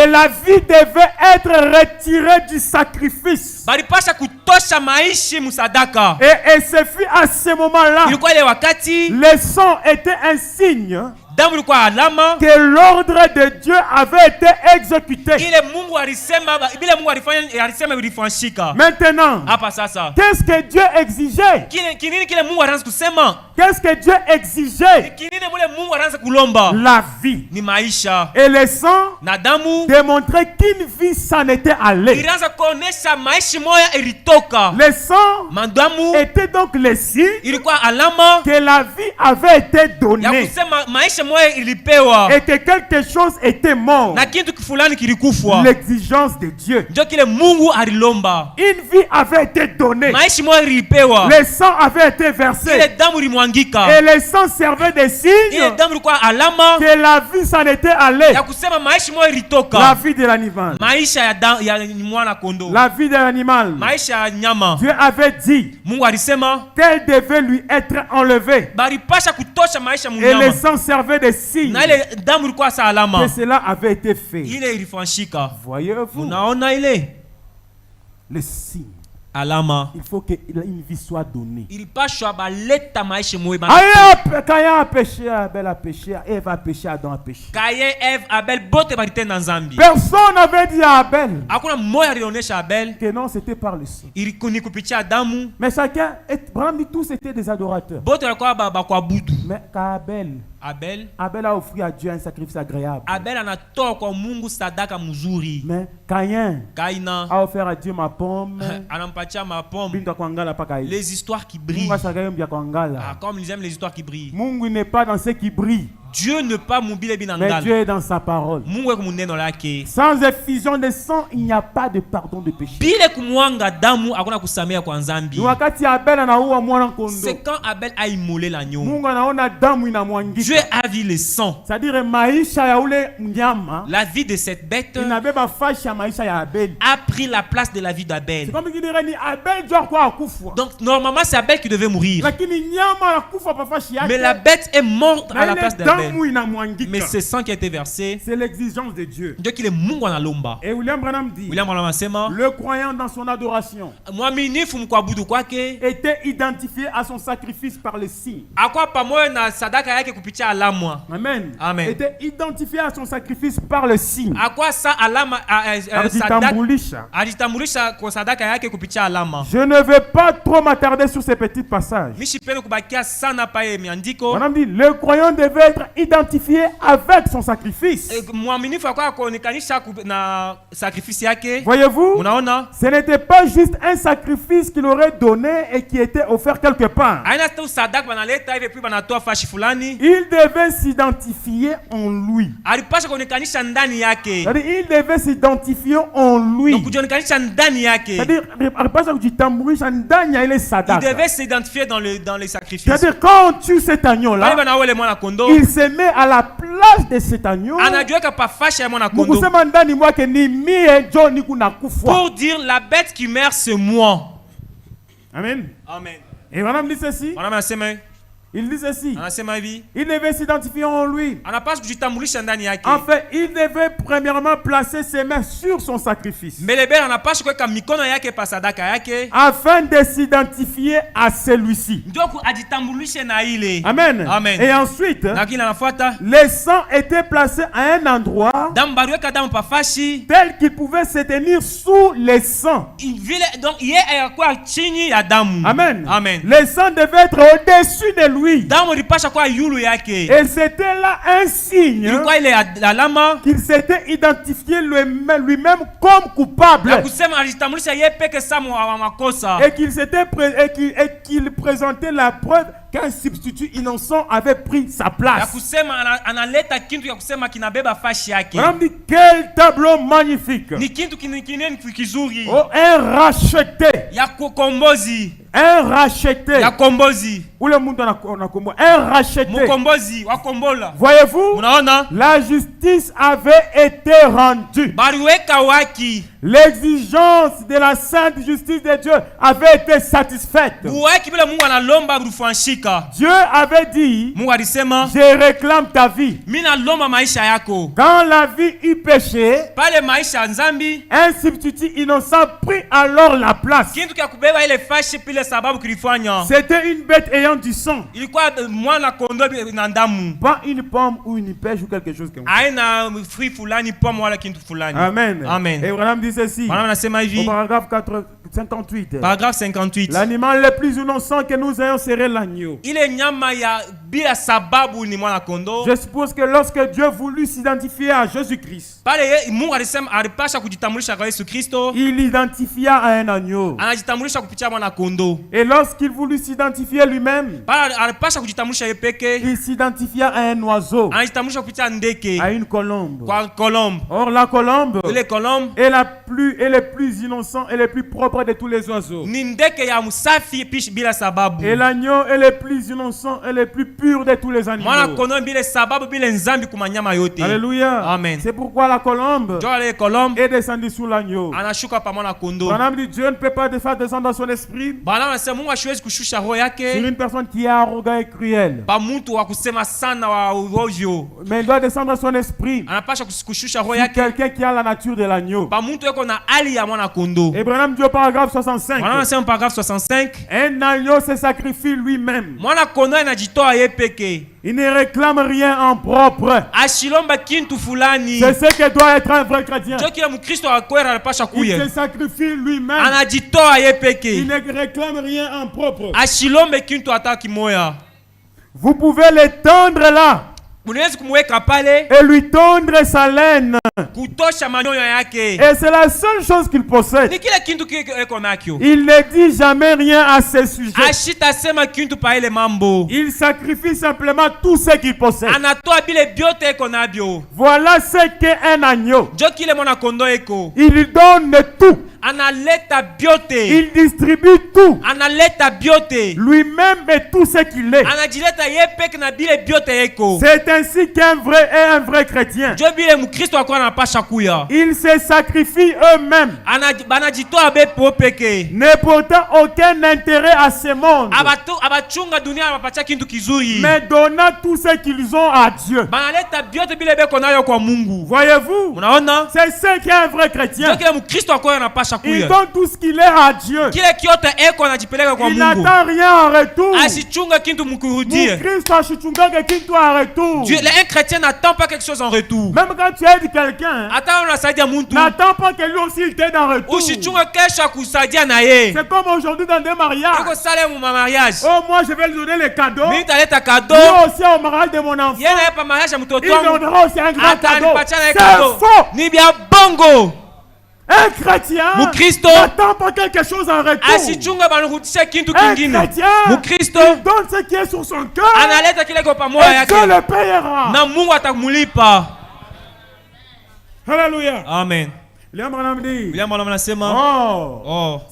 la vie devait être retirée du sacrifice. Et ce fut à ce moment-là, le sang était un signe que l'ordre de Dieu avait été exécuté. Maintenant, qu'est-ce que Dieu exigeait? Qu'est-ce que Dieu exigeait? La vie. Et le sang démontrait qu'une vie s'en était allée. Le sang était donc le signe que la vie avait été donnée et que quelque chose était mort. L'exigence de Dieu. Une vie avait été donnée. Le sang avait été versé. Et le sang servait de signe que la vie s'en était allée. La vie de l'animal. La vie de l'animal. Dieu avait dit qu'elle devait lui être enlevée. Et le sang servait de signe que cela avait été fait. Voyez-vous le signe. Il faut qu'une vie soit donnée. Quand il a péché, Abel a péché, Ève a péché, Adam a péché. Personne n'avait dit à Abel que non, c'était par le sang. Mais chacun, tous étaient des adorateurs. Mais Abel a offert à Dieu un sacrifice agréable. Mais Caïn a offert à Dieu ma pomme. Les histoires qui brillent. Comme ils aiment les histoires qui brillent. Mungu n'est pas dans ce qui brille. Dieu ne pas mobile. Mais Dieu est dans sa parole. Sans effusion de sang, il n'y a pas de pardon de péché. C'est quand Abel a immolé l'agneau. Dieu a vu le sang. C'est-à-dire la vie de cette bête a pris la place de la vie d'Abel. Donc normalement c'est Abel qui devait mourir. Mais la bête est morte à la place d'Abel. Mais c'est sang qui a été versé. C'est l'exigence de Dieu. Et William Branham dit, le croyant dans son adoration était identifié à son sacrifice par le signe. Amen. Amen. Était identifié à son sacrifice par le signe. Je ne vais pas trop m'attarder sur ces petits passages. Branham dit, le croyant devait être identifié avec son sacrifice. Voyez-vous, ce n'était pas juste un sacrifice qu'il aurait donné et qui était offert quelque part. Il devait s'identifier en lui. C'est-à-dire, il devait s'identifier en lui. C'est-à-dire, il devait s'identifier dans les sacrifices. C'est-à-dire, quand on tue cet agneau-là, il se met à la place de cet agneau pour dire la bête qui meurt c'est moi. Amen. Amen. Et madame dit ceci. Il dit ceci. Il devait s'identifier en lui. En fait, il devait premièrement placer ses mains sur son sacrifice. Afin de s'identifier à celui-ci. Amen. Amen. Et ensuite, le sang était placé à un endroit tel qu'il pouvait se tenir sous le sang. Amen. Amen. Le sang devait être au-dessus de lui. Et c'était là un signe qu'il s'était identifié lui-même comme coupable. Et qu'il présentait la preuve qu'un substitut innocent avait pris sa place. Quel tableau magnifique! Oh, un racheté. Un racheté. Où le monde un racheté. Voyez-vous, la justice avait été rendue. L'exigence de la sainte justice de Dieu avait été satisfaite. Dieu avait dit, je réclame ta vie. Quand la vie eut péché, un substitut innocent prit alors la place. C'était une bête ayant du sang. Pas une pomme ou une pêche ou quelque chose comme ça. Amen. Amen. Et Branham dit ceci au paragraphe 58. Paragraphe 58. L'animal le plus innocent que nous ayons serait l'agneau. Je suppose que lorsque Dieu voulut s'identifier à Jésus-Christ, il identifia à un agneau. Et lorsqu'il voulut s'identifier lui-même, il s'identifia à un oiseau, à une colombe. Or la colombe est le plus innocent et le plus propre de tous les oiseaux. Et l'agneau est le plus innocent et le plus pur de tous les animaux. Alléluia. Amen. C'est pourquoi la colombe est descendue sous l'agneau. Branham dit Dieu ne peut pas faire descendre son esprit sur une personne qui est arrogante et cruelle. Mais il doit descendre son esprit sur quelqu'un qui a la nature de l'agneau. Et Branham dit au paragraphe 65, un agneau se sacrifie lui-même. Il ne réclame rien en propre. C'est ce que doit être un vrai chrétien. Il se sacrifie lui-même. Il ne réclame rien en propre. Vous pouvez l'étendre là et lui tondre sa laine. Et c'est la seule chose qu'il possède. Il ne dit jamais rien à ce sujet. Il sacrifie simplement tout ce qu'il possède. Voilà ce qu'est un agneau. Il donne tout. Il distribue tout. Lui-même est tout ce qu'il est. C'est ainsi qu'un vrai chrétien. Ils se sacrifient eux-mêmes. Ne portant aucun intérêt à ce monde, mais donnant tout ce qu'ils ont à Dieu. Voyez-vous, c'est ce qu'est un vrai chrétien. Il donne tout ce qu'il est à Dieu. Il n'attend rien en retour. Un chrétien n'attend pas quelque chose en retour. Même quand tu aides quelqu'un, n'attends pas que lui aussi il t'aide en retour. C'est comme aujourd'hui dans des mariages. Oh, moi je vais lui donner les cadeaux. Lui aussi au mariage de mon enfant, il donnera aussi un grand cadeau. C'est faux. Un chrétien n'attend pas quelque chose en retour. Un chrétien, il donne ce qui est sur son cœur et Dieu le payera. Alléluia. Amen. William Branham dit,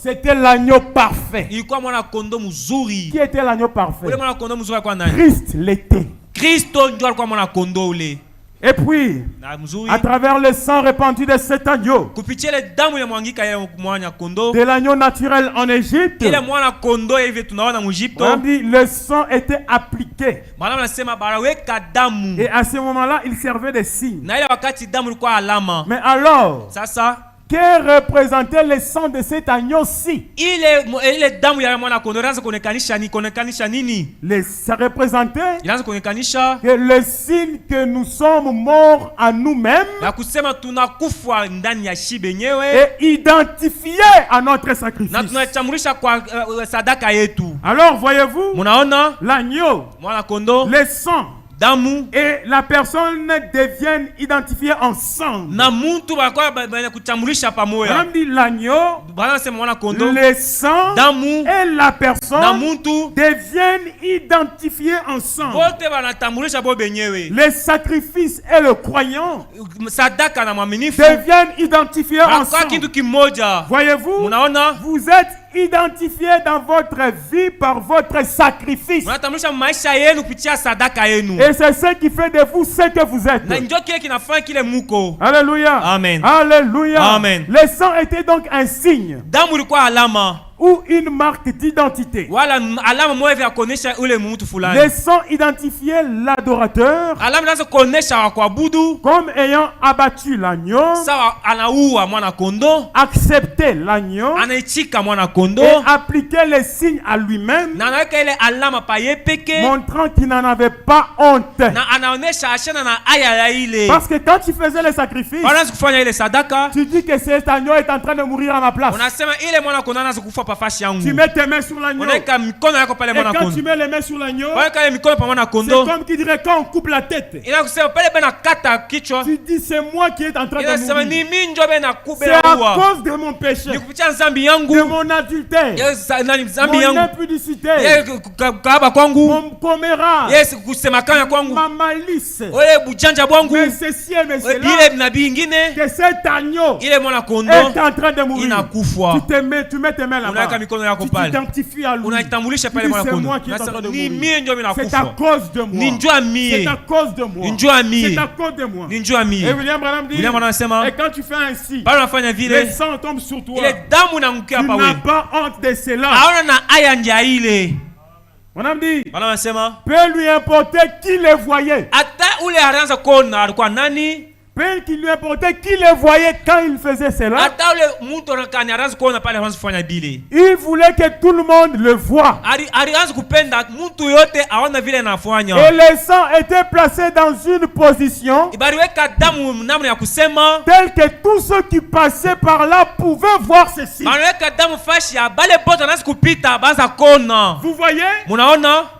c'était l'agneau parfait. Qui était l'agneau parfait? Christ l'était. Et puis, à travers le sang répandu de cet agneau, de l'agneau naturel en Égypte, on dit le sang était appliqué. Et à ce moment-là, il servait de signe. Mais alors, que représentait le sang de cet agneau-ci? Ça représentait que le signe que nous sommes morts à nous-mêmes et identifiés à notre sacrifice. Alors voyez-vous, l'agneau, le sang et la personne deviennent identifiées ensemble. On dit l'agneau, le sang et la personne deviennent identifiés ensemble. Le sacrifice et le croyant deviennent identifiés ensemble. Voyez-vous, vous êtes identifié dans votre vie par votre sacrifice. Et c'est ce qui fait de vous ce que vous êtes. Alléluia. Amen. Alléluia. Amen. Le sang était donc un signe ou une marque d'identité. Laissant identifier l'adorateur comme ayant abattu l'agneau, accepté l'agneau et appliqué les signes à lui-même, montrant qu'il n'en avait pas honte. Parce que quand tu faisais les sacrifices, tu dis que cet agneau est en train de mourir à ma place. Tu mets tes mains sur l'agneau. Et quand tu mets les mains sur l'agneau, c'est comme qui dirait quand on coupe la tête. Tu dis c'est moi qui est en train de mourir. C'est à cause de mon péché, de mon adultère, mon impudicité, mon commérage, ma malice, mais ceci et mais cela, que cet agneau est en train de mourir. Tu mets tes mains là-bas. Tu t'identifies à lui. Tu dis c'est moi qui est en train de mourir. C'est à cause de moi. C'est à cause de moi. C'est à cause de moi. Et William Branham dit, et quand tu fais ainsi, le sang tombe sur toi. Tu n'as pas honte de cela. Madame dit, peut lui importer qui les voyait. Peu qu'il lui importait qui les voyait quand il faisait cela. Il voulait que tout le monde le voie. Et le sang était placé dans une position telle que tous ceux qui passaient par là pouvaient voir ceci. Vous voyez?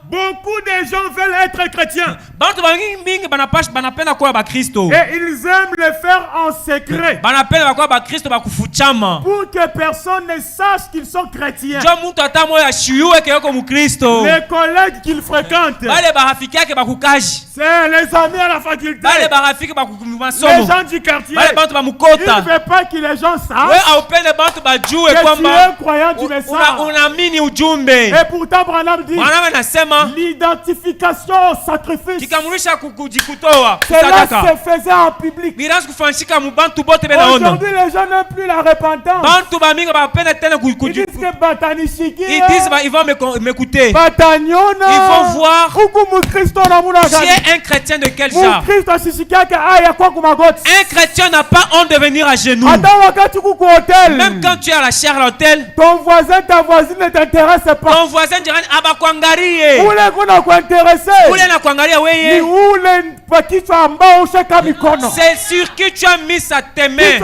Beaucoup de gens veulent être chrétiens. Et ils aiment le faire en secret. Pour que personne ne sache qu'ils sont chrétiens. Les collègues qu'ils fréquentent, c'est les amis à la faculté, les gens du quartier. Ils ne veulent pas que les gens sachent que tu es croyant du message. Et pourtant Branham dit, l'identification au sacrifice, cela se faisait en public. Aujourd'hui les gens n'ont plus la repentance. Ils disent que Batanishiki, ils vont m'écouter. Ils vont voir si un chrétien de quel genre. Un chrétien n'a pas honte de venir à genoux. Même quand tu es à la chair à l'hôtel, ton voisin, ta voisine ne t'intéresse pas. Ton voisin dirait Abakwangarie. C'est sur qui tu as mis tes mains.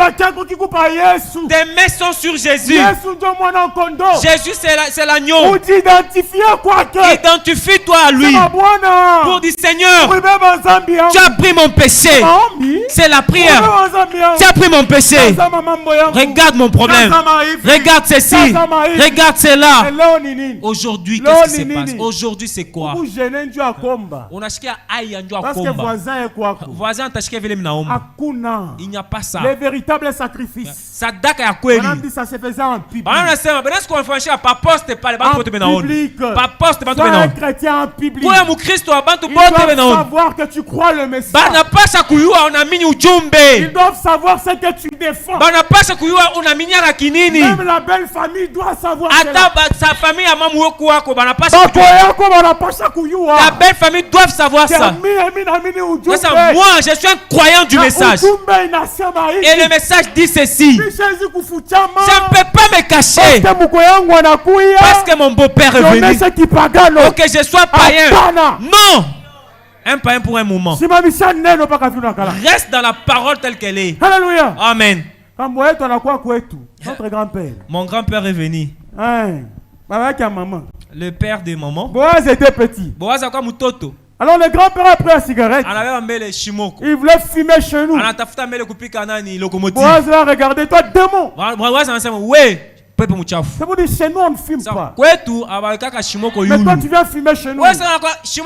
Tes mains sont sur Jésus. Jésus c'est l'agneau. Identifie-toi à lui. Pour dire Seigneur, tu as pris mon péché. C'est la prière. Tu as pris mon péché. Regarde mon problème. Regarde ceci. Regarde cela. Aujourd'hui, qu'est-ce qui se passe? Aujourd'hui, c'est quoi? Parce que voisin il n'y a pas ça. Les véritables sacrifices, ça se faisait en public. En public. Sois un chrétien en public. Ils doivent savoir que tu crois le message. Ils doivent savoir ce que tu défends. Même la belle famille doit savoir cela. La belle famille doit savoir ça. Moi, je suis un croyant du message. Et le message dit ceci: je ne peux pas me cacher parce que mon beau-père est venu pour que je sois païen. Non! Un païen pour un moment. Reste dans la parole telle qu'elle est. Alléluia. Amen. Notre grand-père. Mon grand-père est venu. Le père de maman. Boaz était petit. Boaz a quoi mutoto? Alors le grand-père a pris la cigarette. Il voulait fumer chez nous. Boaz a regardé, toi démon. C'est pour dire chez nous on ne fume pas. Mais quand tu viens fumer chez nous, même si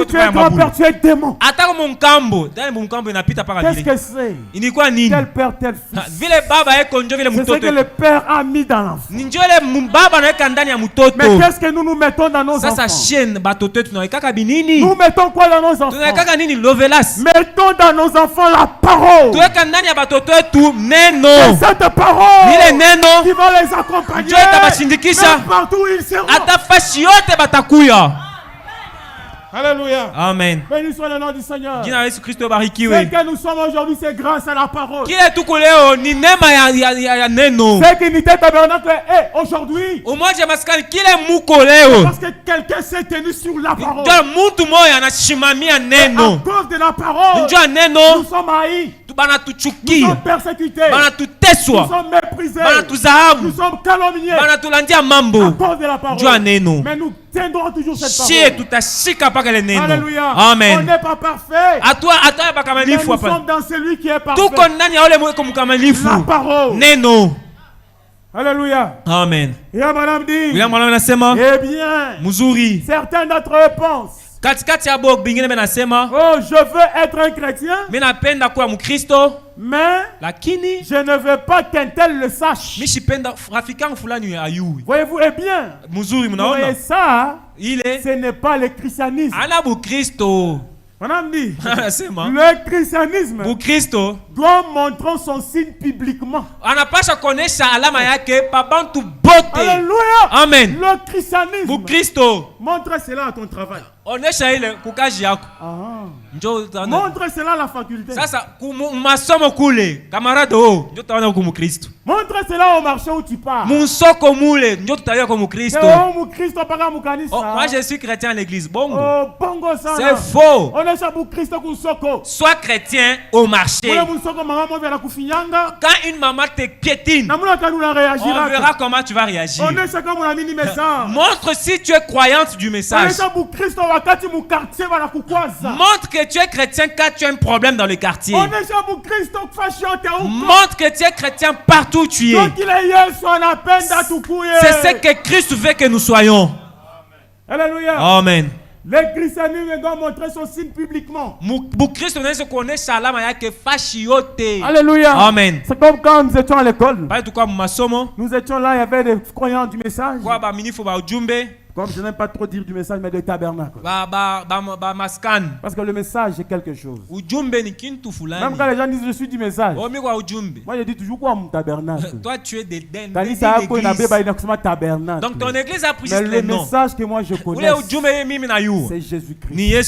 tu es grand-père, tu es démon. Qu'est-ce que c'est? Tel père, tel fils. C'est ce que le père a mis dans l'enfant. Mais qu'est-ce que nous mettons dans nos enfants? Nous mettons quoi dans nos enfants? Mettons dans nos enfants la parole. C'est cette parole qui va les accompagner. Même partout où ils seront. Alléluia. Amen. Béni soit le nom du Seigneur. Ce que que nous sommes aujourd'hui, c'est grâce à la parole. Ce qui n'était tabernacle est aujourd'hui. Parce que quelqu'un s'est tenu sur la parole. À cause de la parole, nous sommes haïs. Nous sommes persécutés. Nous sommes méprisés. Nous sommes calomniés. À cause de la parole. Mais nous tiendrons toujours cette parole. Alléluia. Amen. On n'est pas parfait. Mais nous sommes dans celui qui est parfait. La parole. Alléluia. Amen. Et madame dit, eh bien, certains d'entre eux pensent, oh, je veux être un chrétien, mais je ne veux pas qu'un tel le sache. Voyez-vous, eh bien, voyez ça, ce n'est pas le christianisme. Madame dit, le christianisme doit montrer son signe publiquement. Alléluia. Amen. Le christianisme montre cela à ton travail. Montre cela à la faculté. Montre cela au marché où tu pars. Moi je suis chrétien à l'église. Bongo. C'est faux. Sois chrétien au marché. Quand une maman te piétine, on verra comment tu vas réagir. Montre si tu es croyante du message. Montre que tu es chrétien quand tu as un problème dans le quartier. Montre que tu es chrétien partout où tu es. C'est ce que Christ veut que nous soyons. Alléluia. Amen. Le christianisme doit montrer son signe publiquement. Alléluia. Amen. C'est comme quand nous étions à l'école. Nous étions là, il y avait des croyants du message. Comme je n'aime pas trop dire du message, mais de tabernacle. Parce que le message, c'est quelque chose. Même quand les gens disent je suis du message, moi je dis toujours quoi mon tabernacle. Toi tu es d'église. Donc ton église a pris le message que moi je connais, c'est Jésus-Christ. Et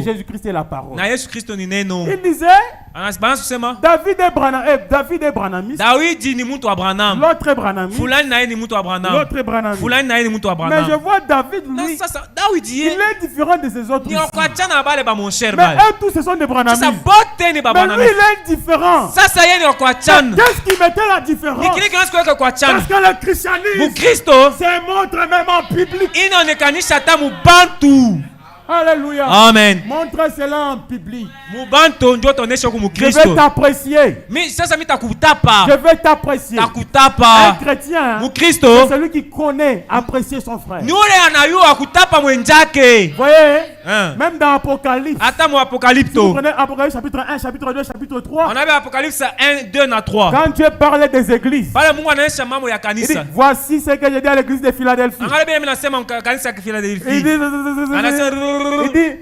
Jésus-Christ est la parole. Il disait David est branamiste. L'autre est branamiste. L'autre est branamiste. Mais je vois David, lui, il est différent de ses autres. Mais eux tous ce sont des branamistes. Mais lui il est différent. Qu'est-ce qui mettait la différence? Parce que le christianisme se montre même en public. Alléluia. Amen. Montre cela en public. Je vais t'apprécier. Je vais t'apprécier. Un chrétien, c'est celui qui connaît apprécier son frère. Vous voyez, même dans Apocalypse, si vous prenez Apocalypse chapitre 1, chapitre 2, chapitre 3, quand Dieu parlait des églises, il dit, voici ce que j'ai dit à l'église de Philadelphie.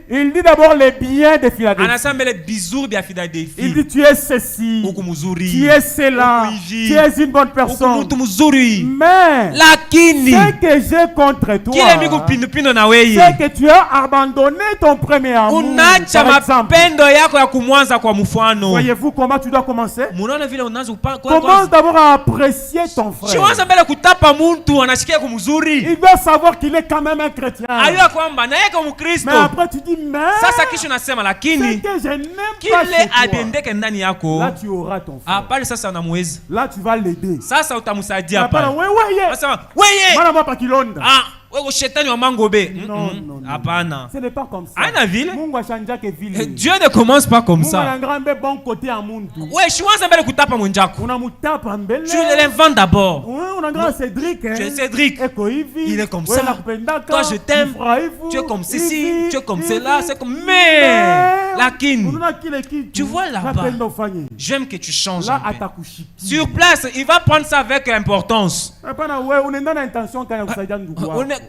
Il dit d'abord les biens de Philadelphie. Il dit tu es ceci, tu es cela, tu es une bonne personne. Mais ce que j'ai contre toi, c'est que tu as abandonné ton premier amour. Voyez-vous comment tu dois commencer? Commence d'abord à apprécier ton frère. Il doit savoir qu'il est quand même un chrétien. Mais après tu dis mais c'est que je n'aime pas chez toi. Là tu auras ton frère. Là tu vas l'aider. Non, ce n'est pas comme ça. Dieu ne commence pas comme ça. Tu l'inventes d'abord. Tu es Cédric. Il est comme ça. Toi je t'aime. Tu es comme ceci, tu es comme cela. C'est comme mais Lakini, tu vois là-bas, j'aime que tu changes. Sur place, il va prendre ça avec importance.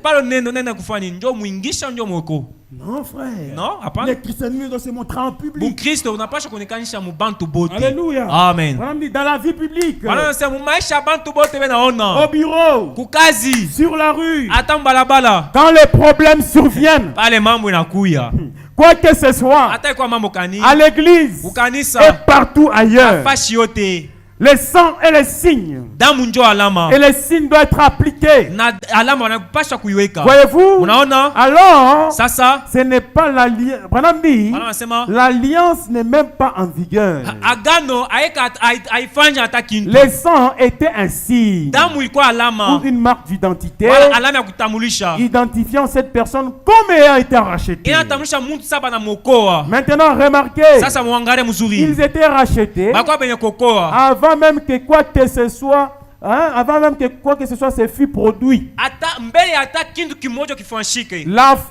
Pas le neno kufanya ndio muingisha ndio mwoko. Non frère. Non, le christianisme doit se montrer en public. Mon Christ, on n'a pas kuonekanisha mu bantu bote. Alléluia. Amen. Dans la vie publique. Au bureau. Kukazi. Sur la rue. Balabala. Quand les problèmes surviennent. Pale mambo inakuya. Quoi que ce soit. À l'église. Et partout ailleurs. Les sangs et les signes. Et les signes doivent être appliqués. Voyez-vous? Alors, ce n'est pas l'alliance. L'alliance n'est même pas en vigueur. Les sangs étaient un signe ou une marque d'identité identifiant cette personne comme ayant été rachetée. Maintenant, remarquez, ils étaient rachetés avant même que quoi que ce soit, se fût produit.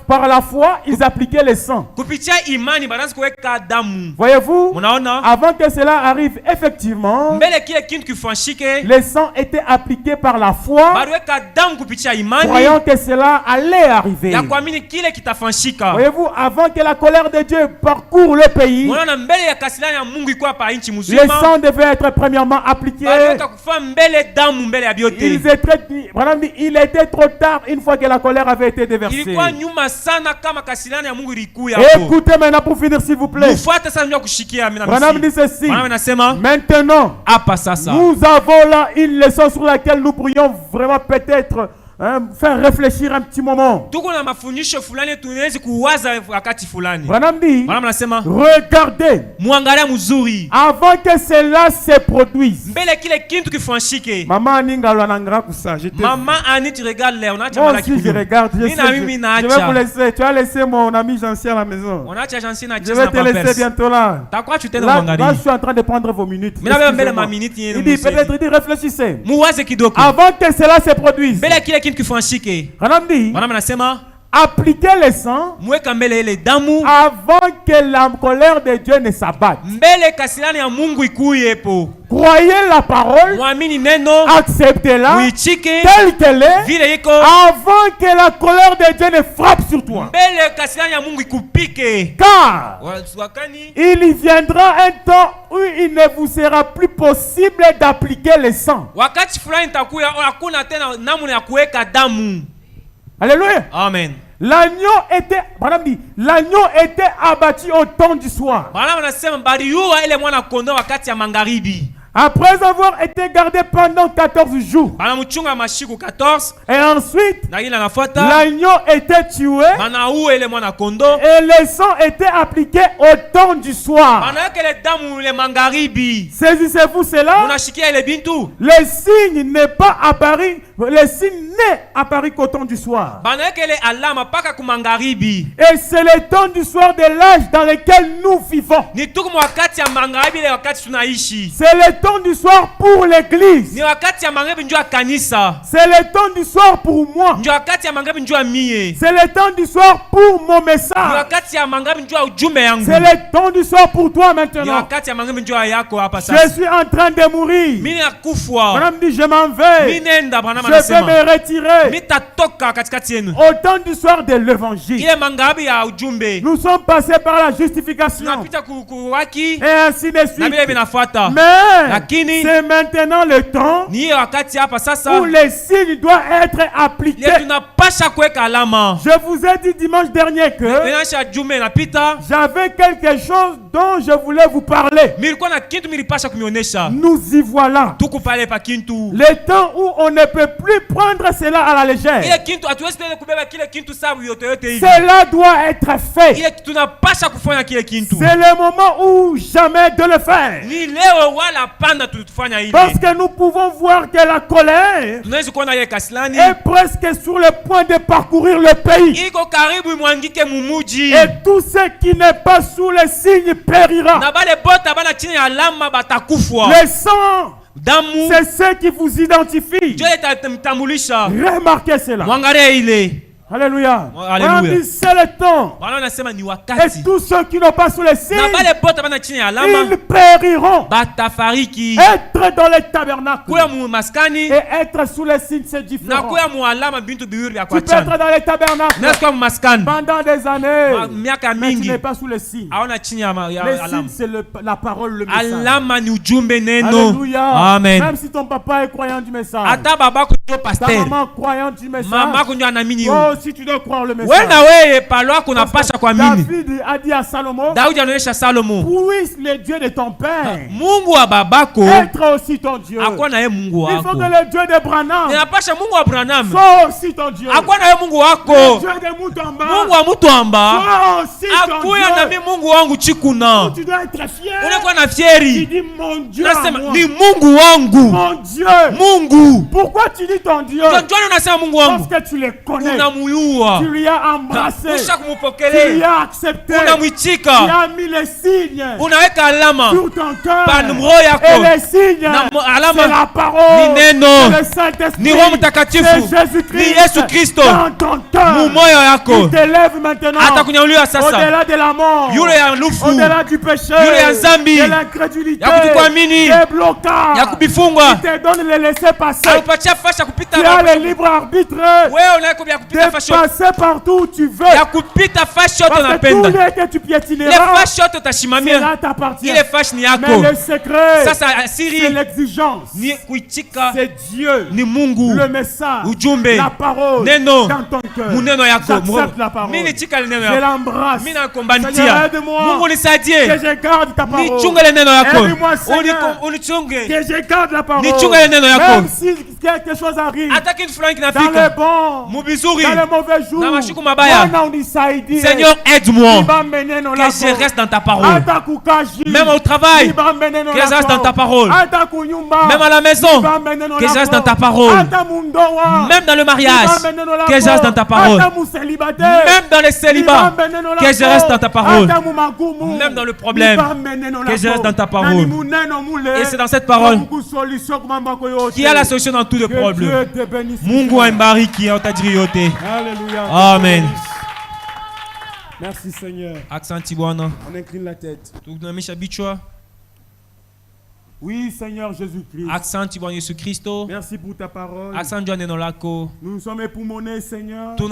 Par la foi, ils appliquaient le sang. Voyez-vous, avant que cela arrive effectivement, le sang était appliqué par la foi, croyant que cela allait arriver. Voyez-vous, avant que la colère de Dieu parcourt le pays, le sang devait être premièrement appliqué. Il était trop tard une fois que la colère avait été déversée. Écoutez maintenant pour finir s'il vous plaît. Branham dit ceci. Maintenant, nous avons là une leçon sur laquelle nous pourrions vraiment peut-être faire réfléchir un petit moment. Branham dit, regardez, avant que cela se produise. Maman Annie, tu regardes là. Moi aussi je regarde. Je vais vous laisser. Tu as laissé mon ami Jean-Pierre à la maison. Je vais te laisser bientôt là. Là, je suis en train de prendre vos minutes. Il dit, peut-être, il dit, réfléchissez. Avant que cela se produise. Appliquez le sang avant que la colère de Dieu ne s'abatte. Croyez la parole, acceptez-la telle qu'elle est avant que la colère de Dieu ne frappe sur toi. Car il viendra un temps où il ne vous sera plus possible d'appliquer le sang. Alléluia. Amen. L'agneau était abattu au temps du soir. Après avoir été gardé pendant 14 jours. Et ensuite, l'agneau était tué. Et le sang était appliqué au temps du soir. Saisissez-vous cela? Le signe n'est pas apparu. Le signe n'est apparu qu'au temps du soir. Et c'est le temps du soir de l'âge dans lequel nous vivons. C'est le temps du soir pour l'église. C'est le temps du soir pour moi. C'est le temps du soir pour mon message. C'est le temps du soir pour toi maintenant. Je suis en train de mourir. Madame dit, je m'en vais. Je vais me retirer. Au temps du soir de l'évangile, nous sommes passés par la justification. Et ainsi de suite. Mais c'est maintenant le temps où les signes doivent être appliqués. Je vous ai dit dimanche dernier que j'avais quelque chose dont je voulais vous parler. Nous y voilà. Le temps où on ne peut plus prendre cela à la légère. Cela doit être fait. C'est le moment où jamais de le faire. Parce que nous pouvons voir que la colère est presque sur le point de parcourir le pays. Et tout ce qui n'est pas sous le signe périra. Le sang, c'est ce qui vous identifie. Remarquez cela. Alléluia. C'est le temps. Et tous ceux qui n'ont pas sous les signes, ils périront. Être dans les tabernacles et être sous les signes, c'est différent. Tu peux être dans les tabernacles pendant des années, mais tu n'es pas sous les signes. Les signes, c'est la parole, le message. Alléluia. Amen. Même si ton papa est croyant du message, ta maman croyante du message, oh, si tu dois croire le message. David a dit à Salomon, puisse le Dieu de ton père être aussi ton Dieu. Il faut que le Dieu de Branham soit aussi ton Dieu. Le Dieu de Mutamba soit aussi ton Dieu. Tu dois être fier. Tu dis mon Dieu à moi. Mon Dieu. Pourquoi tu dis ton Dieu? Parce que tu le connais. Tu lui as embrassé. Tu lui as accepté. Tu as mis les signes sur ton cœur. Et les signes, c'est la parole. C'est le Saint-Esprit. C'est Jésus-Christ dans ton cœur. Il t'élève maintenant au-delà de la mort, au-delà du péché, de l'incrédulité, des blocages. Il te donne le laisser-passer. Tu as le libre arbitre de passer partout où tu veux. Parce que tout lieu que tu piétineras, cela t'appartient. Mais le secret, c'est l'exigence. C'est Dieu, le message, la parole dans ton cœur. J'accepte la parole. Je l'embrasse. Seigneur, aide-moi que je garde ta parole. Aide-moi, Seigneur, que je garde la parole. Même si quelque chose arrive, dans les bons, dans les mauvais jours, Seigneur, aide-moi que je reste dans ta parole. Même au travail, que je reste dans ta parole. Même à la maison, que je reste dans ta parole. Même dans le mariage, que je reste dans ta parole. Même dans les célibats, que je reste dans ta parole. Même dans le problème, que je reste dans ta parole. Et c'est dans cette parole qu'il y a la solution dans tous les problèmes. Mungu ambariki otajiri. Amen. Merci Seigneur. On incline la tête. Oui, Seigneur Jésus-Christ. Merci pour ta parole. Nous nous sommes époumonés, Seigneur, pour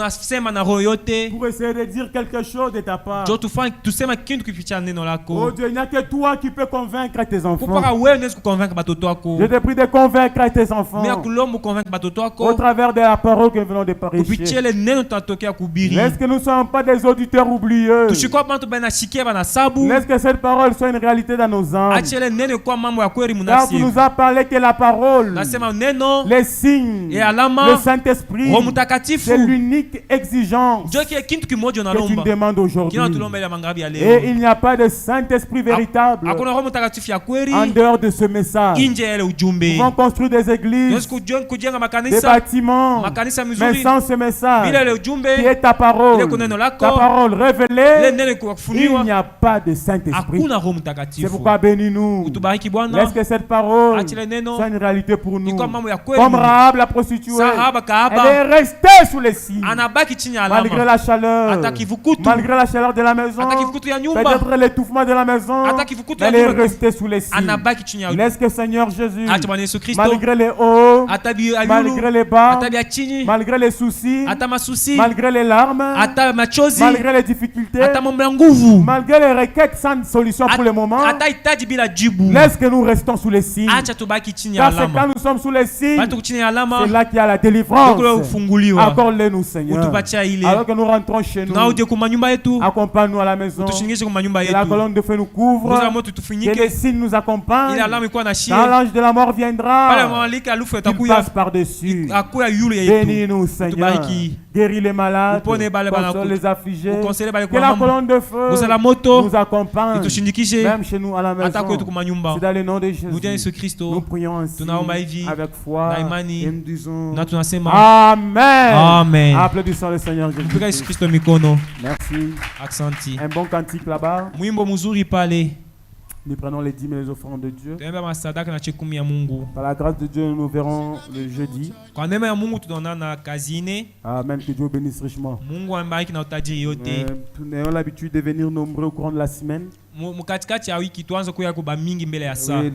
essayer de dire quelque chose de ta part. Oh Dieu, il n'y a que toi qui peux convaincre tes enfants. Je te prie de convaincre tes enfants au travers de la parole que nous venons de prêcher. Laisse que nous ne soyons pas des auditeurs oublieux. Laisse que cette parole soit une réalité dans nos âmes. Car tu nous as parlé que la parole, les signes, le Saint-Esprit, c'est l'unique exigence que tu demandes aujourd'hui. Et il n'y a pas de Saint-Esprit véritable en dehors de ce message. Nous pouvons construire des églises, des bâtiments, mais sans ce message qui est ta parole révélée, il n'y a pas de Saint-Esprit. C'est pourquoi bénis-nous. Laisse que cette parole soit une réalité pour nous. Comme Rahab la prostituée, elle est restée sous les signes. Malgré la chaleur, malgré la chaleur de la maison, peut-être l'étouffement de la maison, elle est restée sous les signes. Laisse que Seigneur Jésus, malgré les hauts, malgré les bas, malgré les soucis, malgré les larmes, malgré les difficultés, malgré les requêtes sans solution pour le moment, laisse que nous restons sous les signes. Parce que quand nous sommes sous les signes, c'est là qu'il y a la délivrance. Accorde-le-nous, Seigneur. Alors que nous rentrons chez nous, accompagne-nous à la maison. Que la colonne de feu nous couvre. Que les signes nous accompagnent. Quand l'ange de la mort viendra, il passe par-dessus. Bénis-nous, Seigneur. Guéris les malades, console les affligés. Que la colonne de feu nous accompagne, même chez nous à la maison. C'est dans le nom de Jésus. Nous prions ainsi avec foi et nous disons Amen. Amen. Applaudissons le Seigneur Jésus. Merci. Un bon cantique là-bas. Nous prenons les dîmes et les offrandes de Dieu. Par la grâce de Dieu, nous nous verrons le jeudi. Amen. Que Dieu bénisse richement. Nous avons l'habitude de venir nombreux au courant de la semaine. Oui,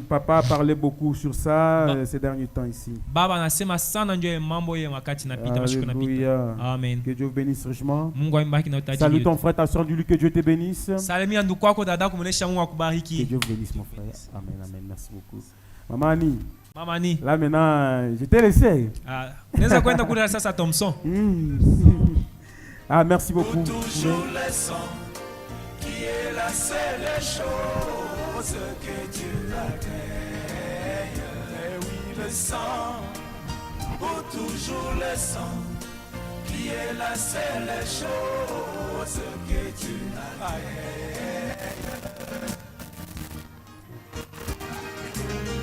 papa a parlé beaucoup sur ça ces derniers temps ici. Alléluia. Amen. Que Dieu bénisse richement. Salut ton frère, ta soeur, dis-lui que Dieu te bénisse. Que Dieu bénisse mon frère. Amen, amen. Merci beaucoup. Maman Annie. Là maintenant, je t'ai laissé. Ah, merci beaucoup. Toujours le sang qui est la seule chose que Dieu agrée. Oui, le sang, pour toujours le sang qui est la seule chose que Dieu agrée.